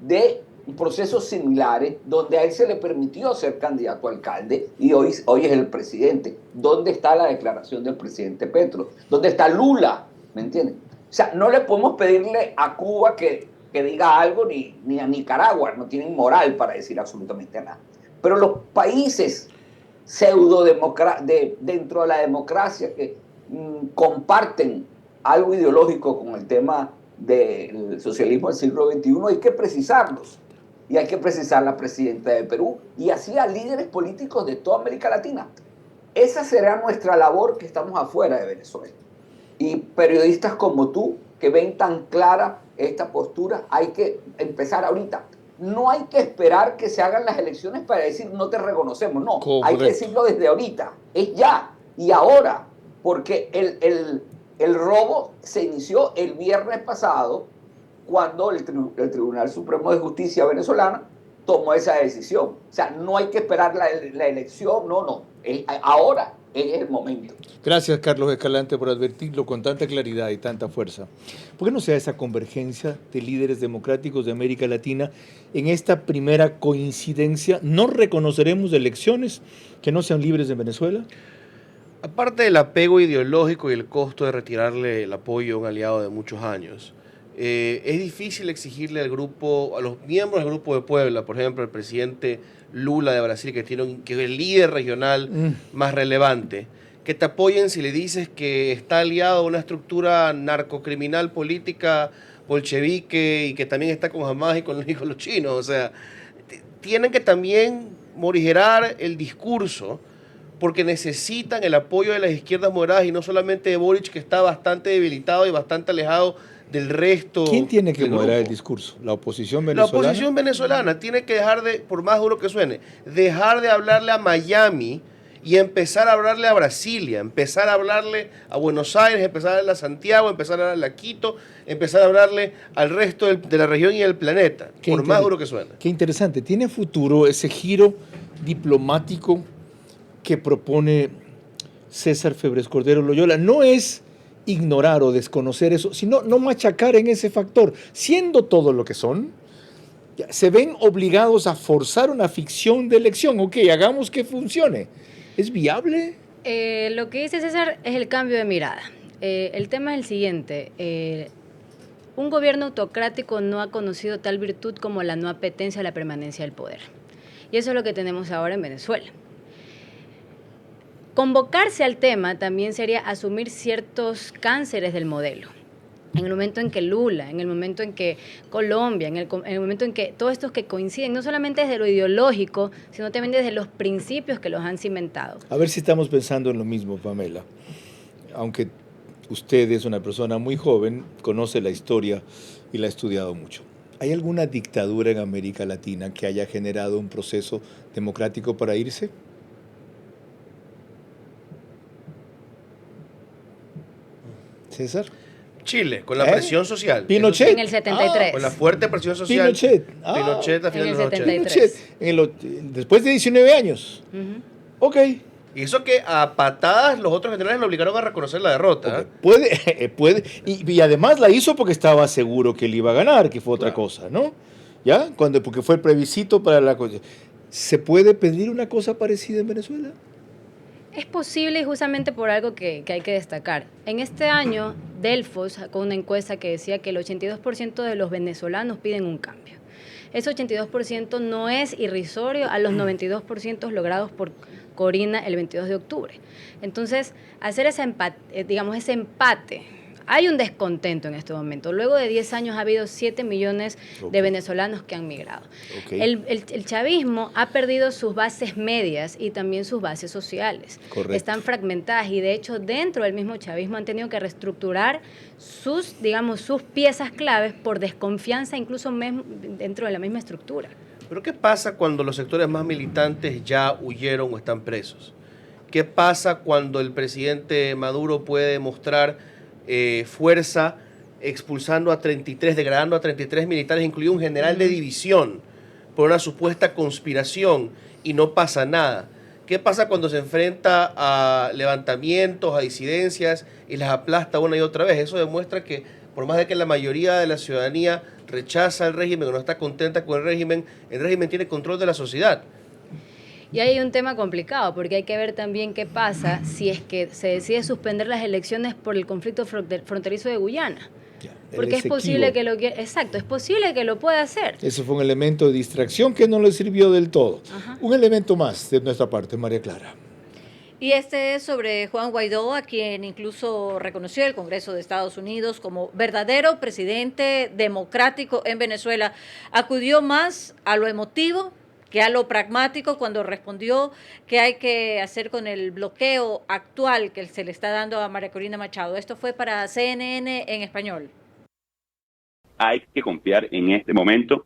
de procesos similares donde a él se le permitió ser candidato a alcalde y hoy es el presidente. ¿Dónde está la declaración del presidente Petro? ¿Dónde está Lula? ¿Me entienden? O sea, no le podemos pedirle a Cuba que diga algo, ni a Nicaragua, no tienen moral para decir absolutamente nada. Pero los países dentro de la democracia que comparten algo ideológico con el tema del socialismo del siglo XXI, hay que precisarlos. Y hay que precisar la presidenta de Perú y así a líderes políticos de toda América Latina. Esa será nuestra labor que estamos afuera de Venezuela. Y periodistas como tú, que ven tan clara esta postura, hay que empezar ahorita. No hay que esperar que se hagan las elecciones para decir no te reconocemos, no. Correcto. Hay que decirlo desde ahorita, es ya y ahora, porque el robo se inició el viernes pasado cuando el Tribunal Supremo de Justicia venezolano tomó esa decisión. O sea, no hay que esperar la elección, no. Ahora es el momento. Gracias, Carlos Escalante, por advertirlo con tanta claridad y tanta fuerza. ¿Por qué no se da esa convergencia de líderes democráticos de América Latina en esta primera coincidencia? ¿No reconoceremos elecciones que no sean libres en Venezuela? Aparte del apego ideológico y el costo de retirarle el apoyo a un aliado de muchos años, es difícil exigirle al grupo, a los miembros del Grupo de Puebla, por ejemplo, el presidente Lula de Brasil, que es el líder regional más relevante, que te apoyen si le dices que está aliado a una estructura narcocriminal política bolchevique y que también está con Hamas y con los chinos. O sea, tienen que también morigerar el discurso porque necesitan el apoyo de las izquierdas moderadas y no solamente de Boric, que está bastante debilitado y bastante alejado del resto. ¿Quién tiene que moderar el discurso? ¿La oposición venezolana? La oposición venezolana tiene que dejar de, por más duro que suene, dejar de hablarle a Miami y empezar a hablarle a Brasilia, empezar a hablarle a Buenos Aires, empezar a hablarle a Santiago, empezar a hablarle a Quito, empezar a hablarle al resto de la región y del planeta, por más duro que suene. Qué interesante. ¿Tiene futuro ese giro diplomático que propone César Febres Cordero Loyola? No es ignorar o desconocer eso, sino no machacar en ese factor. Siendo todo lo que son, se ven obligados a forzar una ficción de elección. Ok, hagamos que funcione. ¿Es viable? Lo que dice César es el cambio de mirada. El tema es el siguiente. Un gobierno autocrático no ha conocido tal virtud como la no apetencia a la permanencia del poder. Y eso es lo que tenemos ahora en Venezuela. Convocarse al tema también sería asumir ciertos cánceres del modelo. En el momento en que Lula, en el momento en que Colombia, en el momento en que todos estos que coinciden, no solamente desde lo ideológico, sino también desde los principios que los han cimentado. A ver si estamos pensando en lo mismo, Pamela. Aunque usted es una persona muy joven, conoce la historia y la ha estudiado mucho. ¿Hay alguna dictadura en América Latina que haya generado un proceso democrático para irse? César. Chile, con la presión social. Pinochet. En el 73. Con la fuerte presión social. Pinochet. Pinochet a finales de los 80. Pinochet. Después de 19 años. Ok. Y eso que a patadas los otros generales lo obligaron a reconocer la derrota. Okay. Puede. Y además la hizo porque estaba seguro que él iba a ganar, que fue otra cosa, ¿no? ¿Ya? Porque fue el plebiscito para la cosa. ¿Se puede pedir una cosa parecida en Venezuela? Es posible y justamente por algo que hay que destacar. En este año, Delfos sacó una encuesta que decía que el 82% de los venezolanos piden un cambio. Ese 82% no es irrisorio a los 92% logrados por Corina el 22 de octubre. Entonces, hacer ese empate, hay un descontento en este momento. Luego de 10 años ha habido 7 millones de venezolanos que han migrado. Okay. El chavismo ha perdido sus bases medias y también sus bases sociales. Correcto. Están fragmentadas y de hecho dentro del mismo chavismo han tenido que reestructurar sus piezas claves por desconfianza incluso dentro de la misma estructura. ¿Pero qué pasa cuando los sectores más militantes ya huyeron o están presos? ¿Qué pasa cuando el presidente Maduro puede demostrar fuerza expulsando a 33, degradando a 33 militares, incluido un general de división, por una supuesta conspiración y no pasa nada? ¿Qué pasa cuando se enfrenta a levantamientos, a disidencias y las aplasta una y otra vez? Eso demuestra que por más de que la mayoría de la ciudadanía rechaza el régimen o no está contenta con el régimen tiene control de la sociedad. Y ahí hay un tema complicado, porque hay que ver también qué pasa si es que se decide suspender las elecciones por el conflicto fronterizo de Guyana. Porque es posible que es posible que lo pueda hacer. Ese fue un elemento de distracción que no le sirvió del todo. Un elemento más de nuestra parte, María Clara. Y este es sobre Juan Guaidó, a quien incluso reconoció el Congreso de Estados Unidos como verdadero presidente democrático en Venezuela. Acudió más a lo emotivo que a lo pragmático cuando respondió qué hay que hacer con el bloqueo actual que se le está dando a María Corina Machado. Esto fue para CNN en español. Hay que confiar en este momento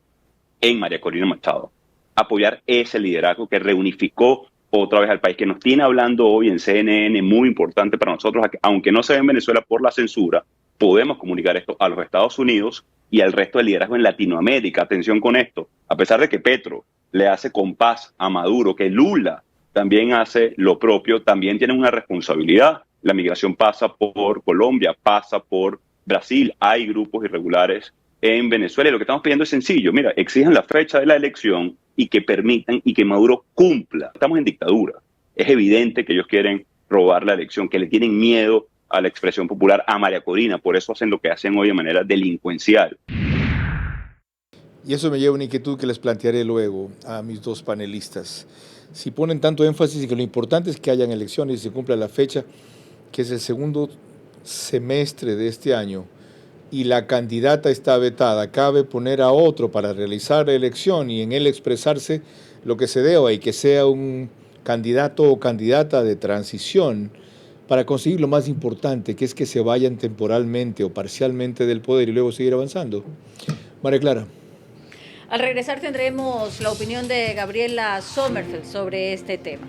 en María Corina Machado, apoyar ese liderazgo que reunificó otra vez al país, que nos tiene hablando hoy en CNN, muy importante para nosotros, aunque no se ve en Venezuela por la censura, podemos comunicar esto a los Estados Unidos y al resto del liderazgo en Latinoamérica. Atención con esto, a pesar de que Petro le hace compás a Maduro, que Lula también hace lo propio, también tienen una responsabilidad. La migración pasa por Colombia, pasa por Brasil, hay grupos irregulares en Venezuela, y lo que estamos pidiendo es sencillo, mira, exijan la fecha de la elección y que permitan y que Maduro cumpla. Estamos en dictadura. Es evidente que ellos quieren robar la elección, que le tienen miedo a la expresión popular, a María Corina, por eso hacen lo que hacen hoy de manera delincuencial. Y eso me lleva a una inquietud que les plantearé luego a mis dos panelistas. Si ponen tanto énfasis en que lo importante es que hayan elecciones y se cumpla la fecha, que es el segundo semestre de este año, y la candidata está vetada, cabe poner a otro para realizar la elección y en él expresarse lo que se deba y que sea un candidato o candidata de transición para conseguir lo más importante, que es que se vayan temporalmente o parcialmente del poder y luego seguir avanzando. María Clara. Al regresar tendremos la opinión de Gabriela Sommerfeld sobre este tema.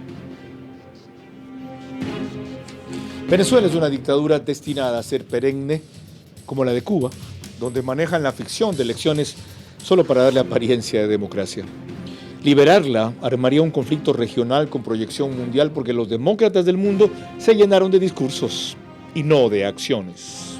Venezuela es una dictadura destinada a ser perenne, como la de Cuba, donde manejan la ficción de elecciones solo para darle apariencia de democracia. Liberarla armaría un conflicto regional con proyección mundial porque los demócratas del mundo se llenaron de discursos y no de acciones.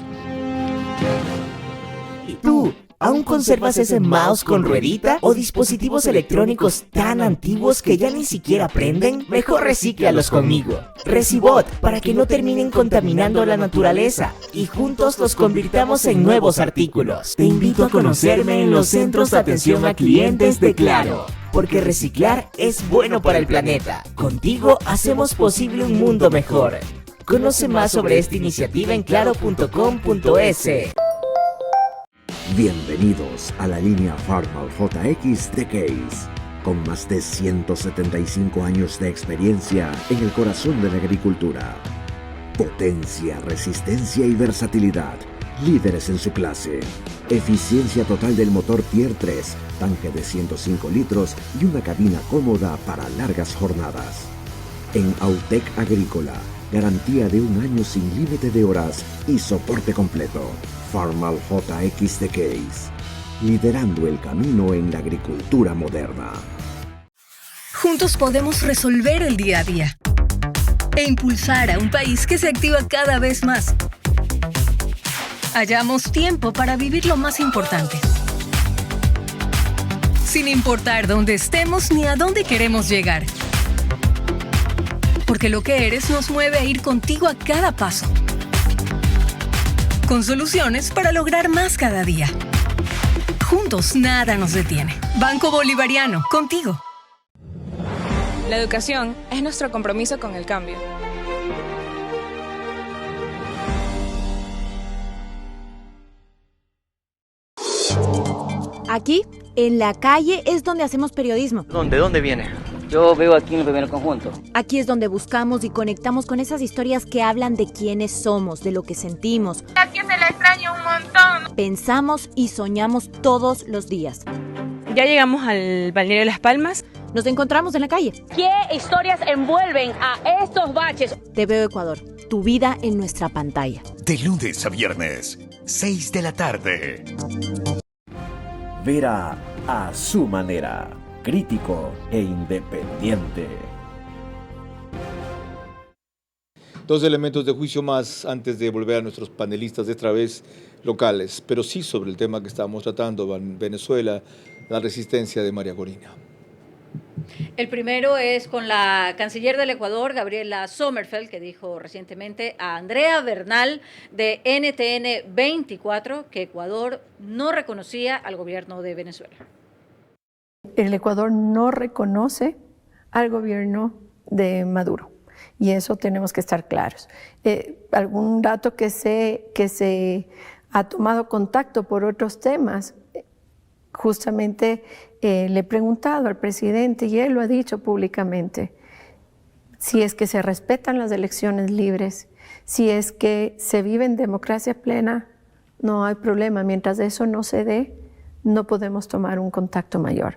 ¿Y tú? ¿Aún conservas ese mouse con ruedita o dispositivos electrónicos tan antiguos que ya ni siquiera prenden? Mejor recíclalos conmigo. Recibot, para que no terminen contaminando la naturaleza y juntos los convirtamos en nuevos artículos. Te invito a conocerme en los centros de atención a clientes de Claro, porque reciclar es bueno para el planeta. Contigo hacemos posible un mundo mejor. Conoce más sobre esta iniciativa en claro.com.es. Bienvenidos a la línea Farmal JX de Case, con más de 175 años de experiencia en el corazón de la agricultura. Potencia, resistencia y versatilidad, líderes en su clase. Eficiencia total del motor Tier 3, tanque de 105 litros y una cabina cómoda para largas jornadas. En Autec Agrícola, garantía de 1 año sin límite de horas y soporte completo. Farmal JX de Case, liderando el camino en la agricultura moderna. Juntos podemos resolver el día a día e impulsar a un país que se activa cada vez más. Hallamos tiempo para vivir lo más importante, sin importar dónde estemos ni a dónde queremos llegar. Porque lo que eres nos mueve a ir contigo a cada paso, con soluciones para lograr más cada día. Juntos nada nos detiene. Banco Bolivariano, contigo. La educación es nuestro compromiso con el cambio. Aquí, en la calle, es donde hacemos periodismo. ¿Dónde viene? Yo veo aquí en el primer conjunto. Aquí es donde buscamos y conectamos con esas historias que hablan de quiénes somos, de lo que sentimos. Aquí se la extraña un montón. Pensamos y soñamos todos los días. Ya llegamos al balneario de Las Palmas. Nos encontramos en la calle. ¿Qué historias envuelven a estos baches? Te veo Ecuador, tu vida en nuestra pantalla. De lunes a viernes, 6 de la tarde. Vera a su manera, crítico e independiente. Dos elementos de juicio más antes de volver a nuestros panelistas de esta vez locales, pero sí sobre el tema que estamos tratando, Venezuela, la resistencia de María Corina. El primero es con la canciller del Ecuador, Gabriela Sommerfeld, que dijo recientemente a Andrea Bernal de NTN 24 que Ecuador no reconocía al gobierno de Venezuela. El Ecuador no reconoce al gobierno de Maduro y eso tenemos que estar claros. Algún dato que se ha tomado contacto por otros temas, justamente le he preguntado al presidente y él lo ha dicho públicamente, si es que se respetan las elecciones libres, si es que se vive en democracia plena, no hay problema. Mientras eso no se dé, no podemos tomar un contacto mayor.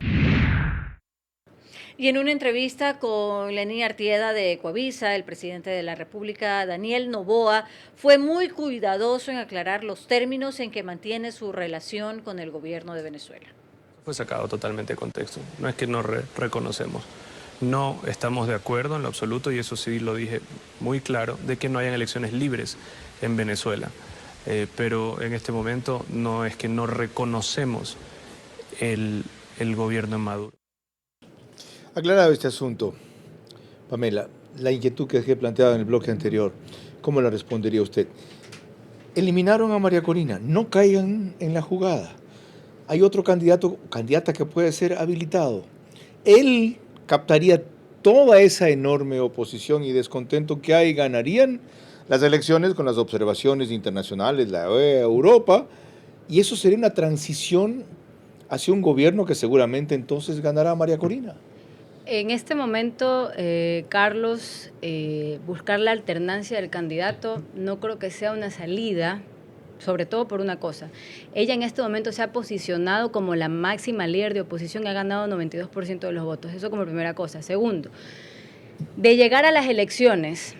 Y en una entrevista con Lenín Artieda de Coavisa, el presidente de la República, Daniel Noboa, fue muy cuidadoso en aclarar los términos en que mantiene su relación con el gobierno de Venezuela. Fue sacado totalmente de contexto. No es que no reconocemos. No estamos de acuerdo en lo absoluto, y eso sí lo dije muy claro, de que no hayan elecciones libres en Venezuela. Pero en este momento no es que no reconocemos el gobierno de Maduro. Aclarado este asunto, Pamela, la inquietud que dejé planteada en el bloque anterior, ¿cómo la respondería usted? Eliminaron a María Corina, no caigan en la jugada. Hay otro candidato, candidata que puede ser habilitado. Él captaría toda esa enorme oposición y descontento que hay, ganarían las elecciones con las observaciones internacionales, la OEA, Europa, y eso sería una transición hacia un gobierno que seguramente entonces ganará a María Corina. En este momento, Carlos, buscar la alternancia del candidato no creo que sea una salida, sobre todo por una cosa. Ella en este momento se ha posicionado como la máxima líder de oposición y ha ganado 92% de los votos. Eso como primera cosa. Segundo, de llegar a las elecciones,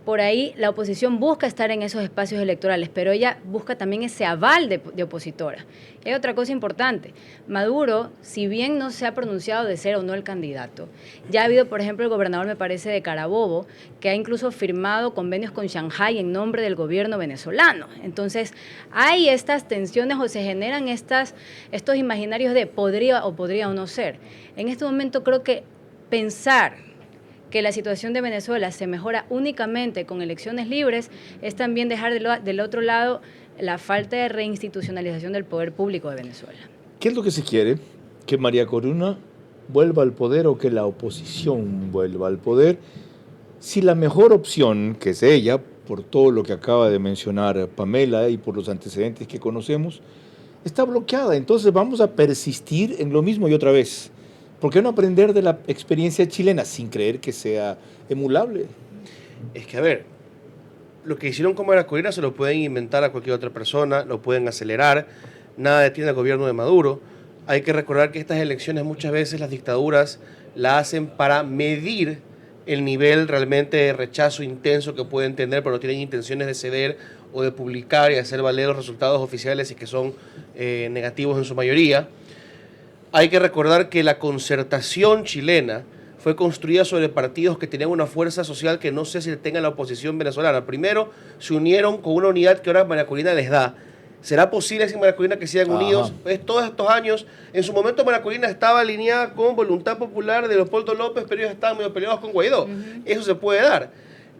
por ahí la oposición busca estar en esos espacios electorales, pero ella busca también ese aval de opositora. Y hay otra cosa importante. Maduro, si bien no se ha pronunciado de ser o no el candidato, ya ha habido, por ejemplo, el gobernador, me parece, de Carabobo, que ha incluso firmado convenios con Shanghái en nombre del gobierno venezolano. Entonces, hay estas tensiones o se generan estos imaginarios de podría o no ser. En este momento creo que pensar que la situación de Venezuela se mejora únicamente con elecciones libres es también dejar del otro lado la falta de reinstitucionalización del poder público de Venezuela. ¿Qué es lo que se quiere? ¿Que María Corina vuelva al poder o que la oposición vuelva al poder? Si la mejor opción, que es ella, por todo lo que acaba de mencionar Pamela y por los antecedentes que conocemos, está bloqueada, entonces vamos a persistir en lo mismo y otra vez. ¿Por qué no aprender de la experiencia chilena sin creer que sea emulable? Es que, a ver, lo que hicieron con María Corina se lo pueden inventar a cualquier otra persona, lo pueden acelerar, nada detiene al gobierno de Maduro. Hay que recordar que estas elecciones muchas veces las dictaduras la hacen para medir el nivel realmente de rechazo intenso que pueden tener, pero no tienen intenciones de ceder o de publicar y hacer valer los resultados oficiales y que son negativos en su mayoría. Hay que recordar que la concertación chilena fue construida sobre partidos que tenían una fuerza social que no sé si tenga la oposición venezolana. Primero, se unieron con una unidad que ahora María Corina les da. ¿Será posible sin María Corina que sigan unidos? Pues todos estos años, en su momento María Corina estaba alineada con Voluntad Popular de Leopoldo López, pero ellos estaban medio peleados con Guaidó. Eso se puede dar.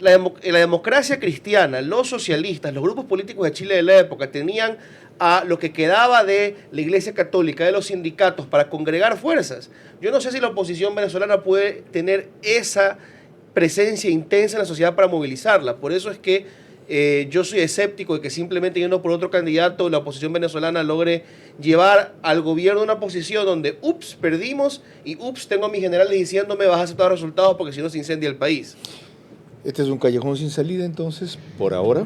La democracia cristiana, los socialistas, los grupos políticos de Chile de la época tenían a lo que quedaba de la Iglesia Católica, de los sindicatos, para congregar fuerzas. Yo no sé si la oposición venezolana puede tener esa presencia intensa en la sociedad para movilizarla. Por eso es que yo soy escéptico de que simplemente yendo por otro candidato la oposición venezolana logre llevar al gobierno una posición donde, ups, perdimos y ups, tengo a mis generales diciéndome vas a aceptar los resultados porque si no se incendia el país. Este es un callejón sin salida entonces, por ahora.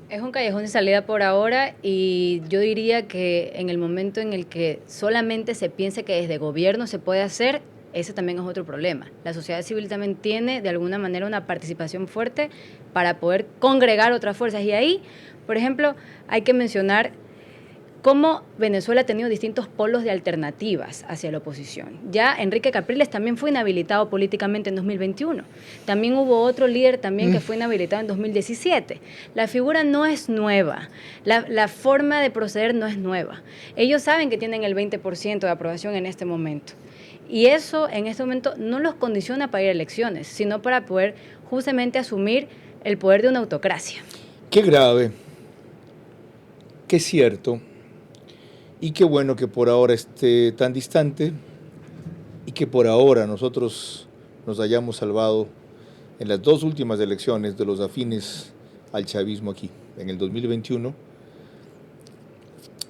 Es un callejón sin salida por ahora y yo diría que en el momento en el que solamente se piense que desde gobierno se puede hacer, ese también es otro problema. La sociedad civil también tiene de alguna manera una participación fuerte para poder congregar otras fuerzas y ahí, por ejemplo, hay que mencionar cómo Venezuela ha tenido distintos polos de alternativas hacia la oposición. Ya Enrique Capriles también fue inhabilitado políticamente en 2021. También hubo otro líder también que fue inhabilitado en 2017. La figura no es nueva. La forma de proceder no es nueva. Ellos saben que tienen el 20% de aprobación en este momento. Y eso en este momento no los condiciona para ir a elecciones, sino para poder justamente asumir el poder de una autocracia. Qué grave, qué cierto, y qué bueno que por ahora esté tan distante y que por ahora nosotros nos hayamos salvado en las dos últimas elecciones de los afines al chavismo aquí, en el 2021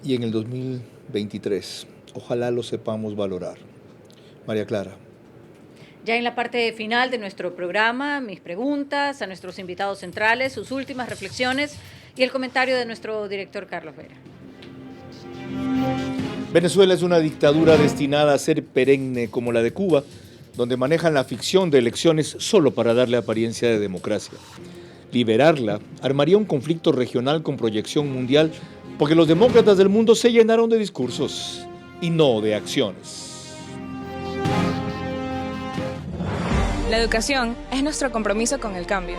y en el 2023. Ojalá lo sepamos valorar. María Clara. Ya en la parte final de nuestro programa, mis preguntas a nuestros invitados centrales, sus últimas reflexiones y el comentario de nuestro director Carlos Vera. Venezuela es una dictadura destinada a ser perenne como la de Cuba, donde manejan la ficción de elecciones solo para darle apariencia de democracia. Liberarla armaría un conflicto regional con proyección mundial, porque los demócratas del mundo se llenaron de discursos y no de acciones. La educación es nuestro compromiso con el cambio.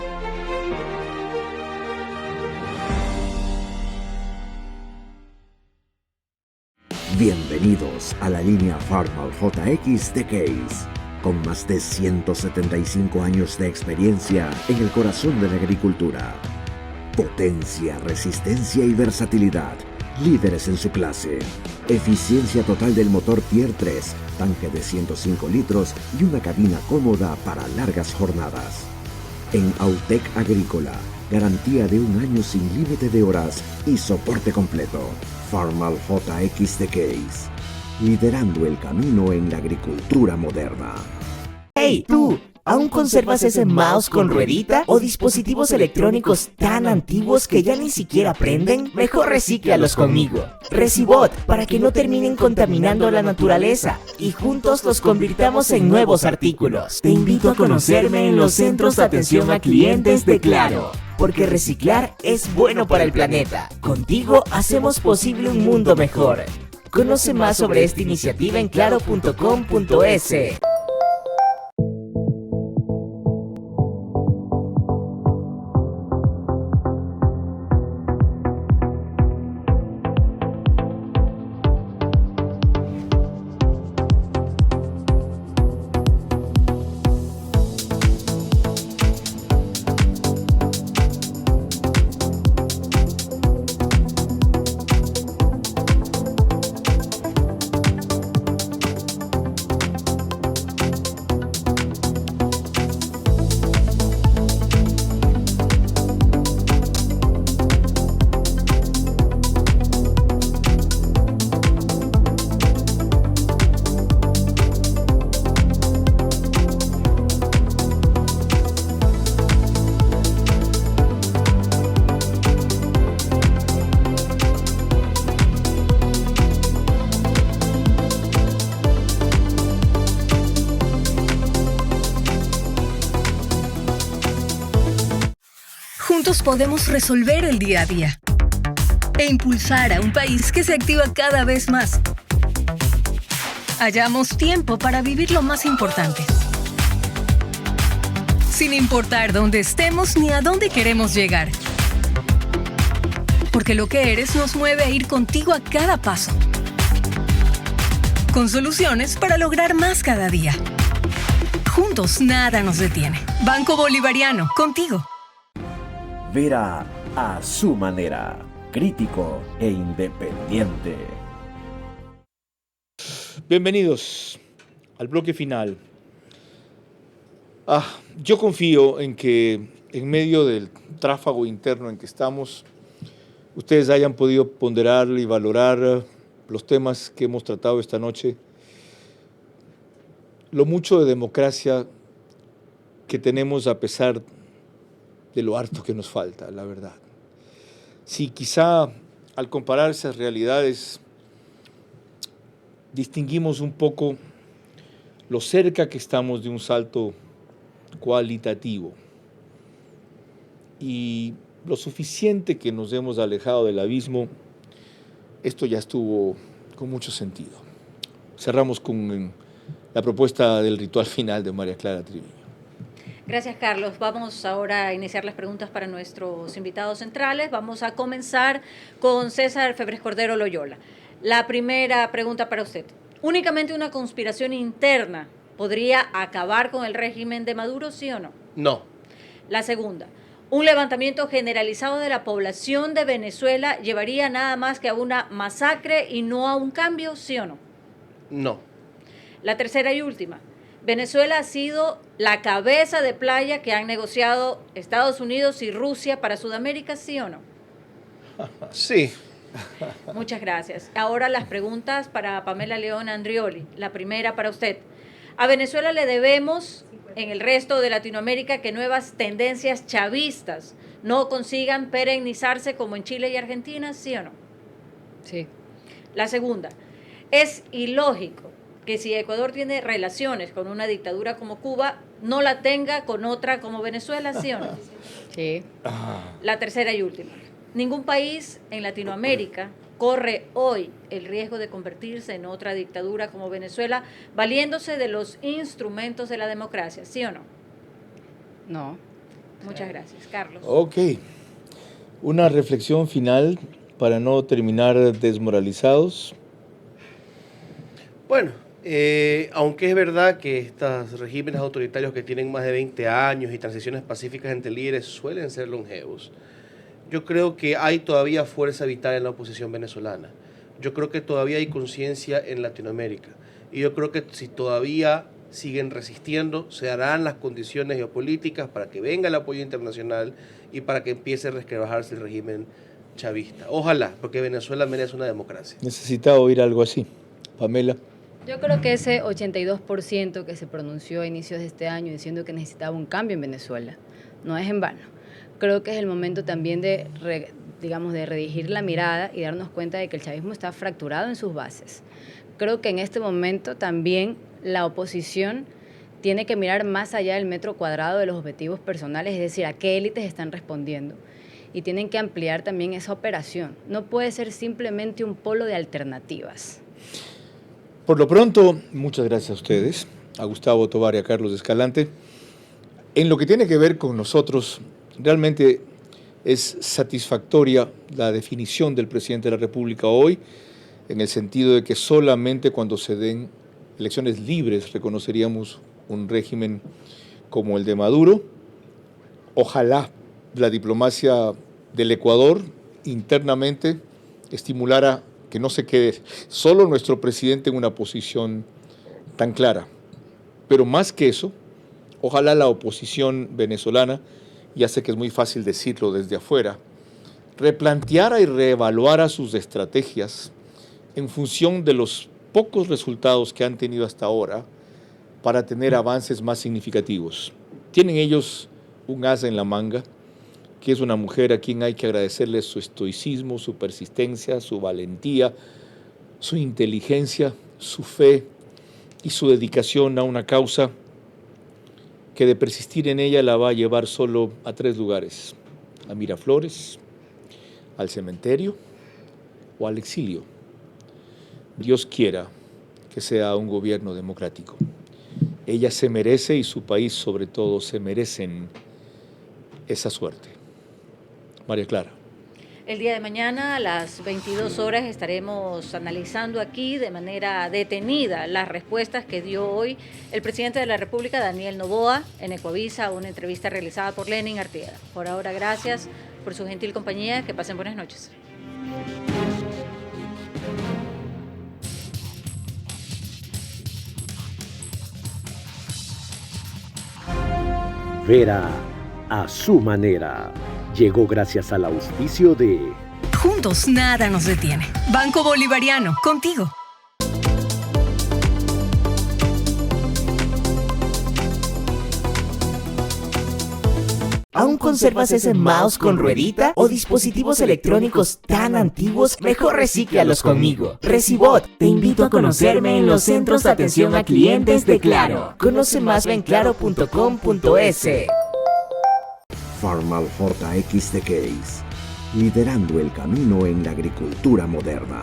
Bienvenidos a la línea Farmal JX de Case, con más de 175 años de experiencia en el corazón de la agricultura. Potencia, resistencia y versatilidad, líderes en su clase. Eficiencia total del motor Tier 3, tanque de 105 litros y una cabina cómoda para largas jornadas. En Autec Agrícola, garantía de 1 año sin límite de horas y soporte completo. Farmal JX de Case, liderando el camino en la agricultura moderna. ¡Hey, tú! ¿Aún conservas ese mouse con ruedita o dispositivos electrónicos tan antiguos que ya ni siquiera prenden? Mejor recíclalos conmigo. Recibot, para que no terminen contaminando la naturaleza y juntos los convirtamos en nuevos artículos. Te invito a conocerme en los centros de atención a clientes de Claro, porque reciclar es bueno para el planeta. Contigo hacemos posible un mundo mejor. Conoce más sobre esta iniciativa en claro.com.es. Juntos podemos resolver el día a día e impulsar a un país que se activa cada vez más. Hallamos tiempo para vivir lo más importante, sin importar dónde estemos ni a dónde queremos llegar. Porque lo que eres nos mueve a ir contigo a cada paso, con soluciones para lograr más cada día. Juntos nada nos detiene. Banco Bolivariano, contigo. Vera a su manera, crítico e independiente. Bienvenidos al bloque final. Yo confío en que en medio del tráfago interno en que estamos, ustedes hayan podido ponderar y valorar los temas que hemos tratado esta noche, lo mucho de democracia que tenemos a pesar de lo harto que nos falta, la verdad. Si quizá al comparar esas realidades distinguimos un poco lo cerca que estamos de un salto cualitativo y lo suficiente que nos hemos alejado del abismo, esto ya estuvo con mucho sentido. Cerramos con la propuesta del ritual final de María Clara Triviño. Gracias, Carlos. Vamos ahora a iniciar las preguntas para nuestros invitados centrales. Vamos a comenzar con César Febres Cordero Loyola. La primera pregunta para usted. ¿Únicamente una conspiración interna podría acabar con el régimen de Maduro, sí o no? No. La segunda, ¿un levantamiento generalizado de la población de Venezuela llevaría nada más que a una masacre y no a un cambio, sí o no? No. La tercera y última, ¿Venezuela ha sido la cabeza de playa que han negociado Estados Unidos y Rusia para Sudamérica, sí o no? Sí. Muchas gracias. Ahora las preguntas para Pamela León Andrioli. La primera para usted. ¿A Venezuela le debemos, en el resto de Latinoamérica, que nuevas tendencias chavistas no consigan perennizarse como en Chile y Argentina, sí o no? Sí. La segunda, ¿es ilógico que si Ecuador tiene relaciones con una dictadura como Cuba, no la tenga con otra como Venezuela, sí o no? Sí. La tercera y última, ningún país en Latinoamérica corre hoy el riesgo de convertirse en otra dictadura como Venezuela, valiéndose de los instrumentos de la democracia, ¿sí o no? No. Muchas gracias. Carlos. Ok. Una reflexión final para no terminar desmoralizados. Bueno, aunque es verdad que estos regímenes autoritarios que tienen más de 20 años y transiciones pacíficas entre líderes suelen ser longevos, yo creo que hay todavía fuerza vital en la oposición venezolana. Yo creo que todavía hay conciencia en Latinoamérica. Y yo creo que si todavía siguen resistiendo, se darán las condiciones geopolíticas para que venga el apoyo internacional y para que empiece a resquebrajarse el régimen chavista. Ojalá, porque Venezuela merece una democracia. Necesitaba oír algo así. Pamela. Yo creo que ese 82% que se pronunció a inicios de este año diciendo que necesitaba un cambio en Venezuela no es en vano. Creo que es el momento también de redirigir la mirada y darnos cuenta de que el chavismo está fracturado en sus bases. Creo que en este momento también la oposición tiene que mirar más allá del metro cuadrado de los objetivos personales, es decir, a qué élites están respondiendo. Y tienen que ampliar también esa operación. No puede ser simplemente un polo de alternativas. Por lo pronto, muchas gracias a ustedes, a Gustavo Tovar y a Carlos Escalante. En lo que tiene que ver con nosotros, realmente es satisfactoria la definición del presidente de la República hoy, en el sentido de que solamente cuando se den elecciones libres reconoceríamos un régimen como el de Maduro. Ojalá la diplomacia del Ecuador internamente estimulara que no se quede solo nuestro presidente en una posición tan clara. Pero más que eso, ojalá la oposición venezolana, ya sé que es muy fácil decirlo desde afuera, replanteara y reevaluara sus estrategias en función de los pocos resultados que han tenido hasta ahora para tener avances más significativos. Tienen ellos un as en la manga, que es una mujer a quien hay que agradecerle su estoicismo, su persistencia, su valentía, su inteligencia, su fe y su dedicación a una causa que de persistir en ella la va a llevar solo a 3 lugares: a Miraflores, al cementerio o al exilio. Dios quiera que sea un gobierno democrático. Ella se merece, y su país sobre todo, se merecen esa suerte. María Clara. El día de mañana a las 22 horas estaremos analizando aquí de manera detenida las respuestas que dio hoy el presidente de la República, Daniel Noboa, en Ecuavisa, a una entrevista realizada por Lenin Artieda. Por ahora, gracias por su gentil compañía. Que pasen buenas noches. Vera a su manera. Llegó gracias al auspicio de... Juntos nada nos detiene. Banco Bolivariano, contigo. ¿Aún conservas ese mouse con ruedita o dispositivos electrónicos tan antiguos? Mejor recíclalos conmigo. Recibot, te invito a conocerme en los centros de atención a clientes de Claro. Conoce más en claro.com.es. Farmal JX The Case, liderando el camino en la agricultura moderna.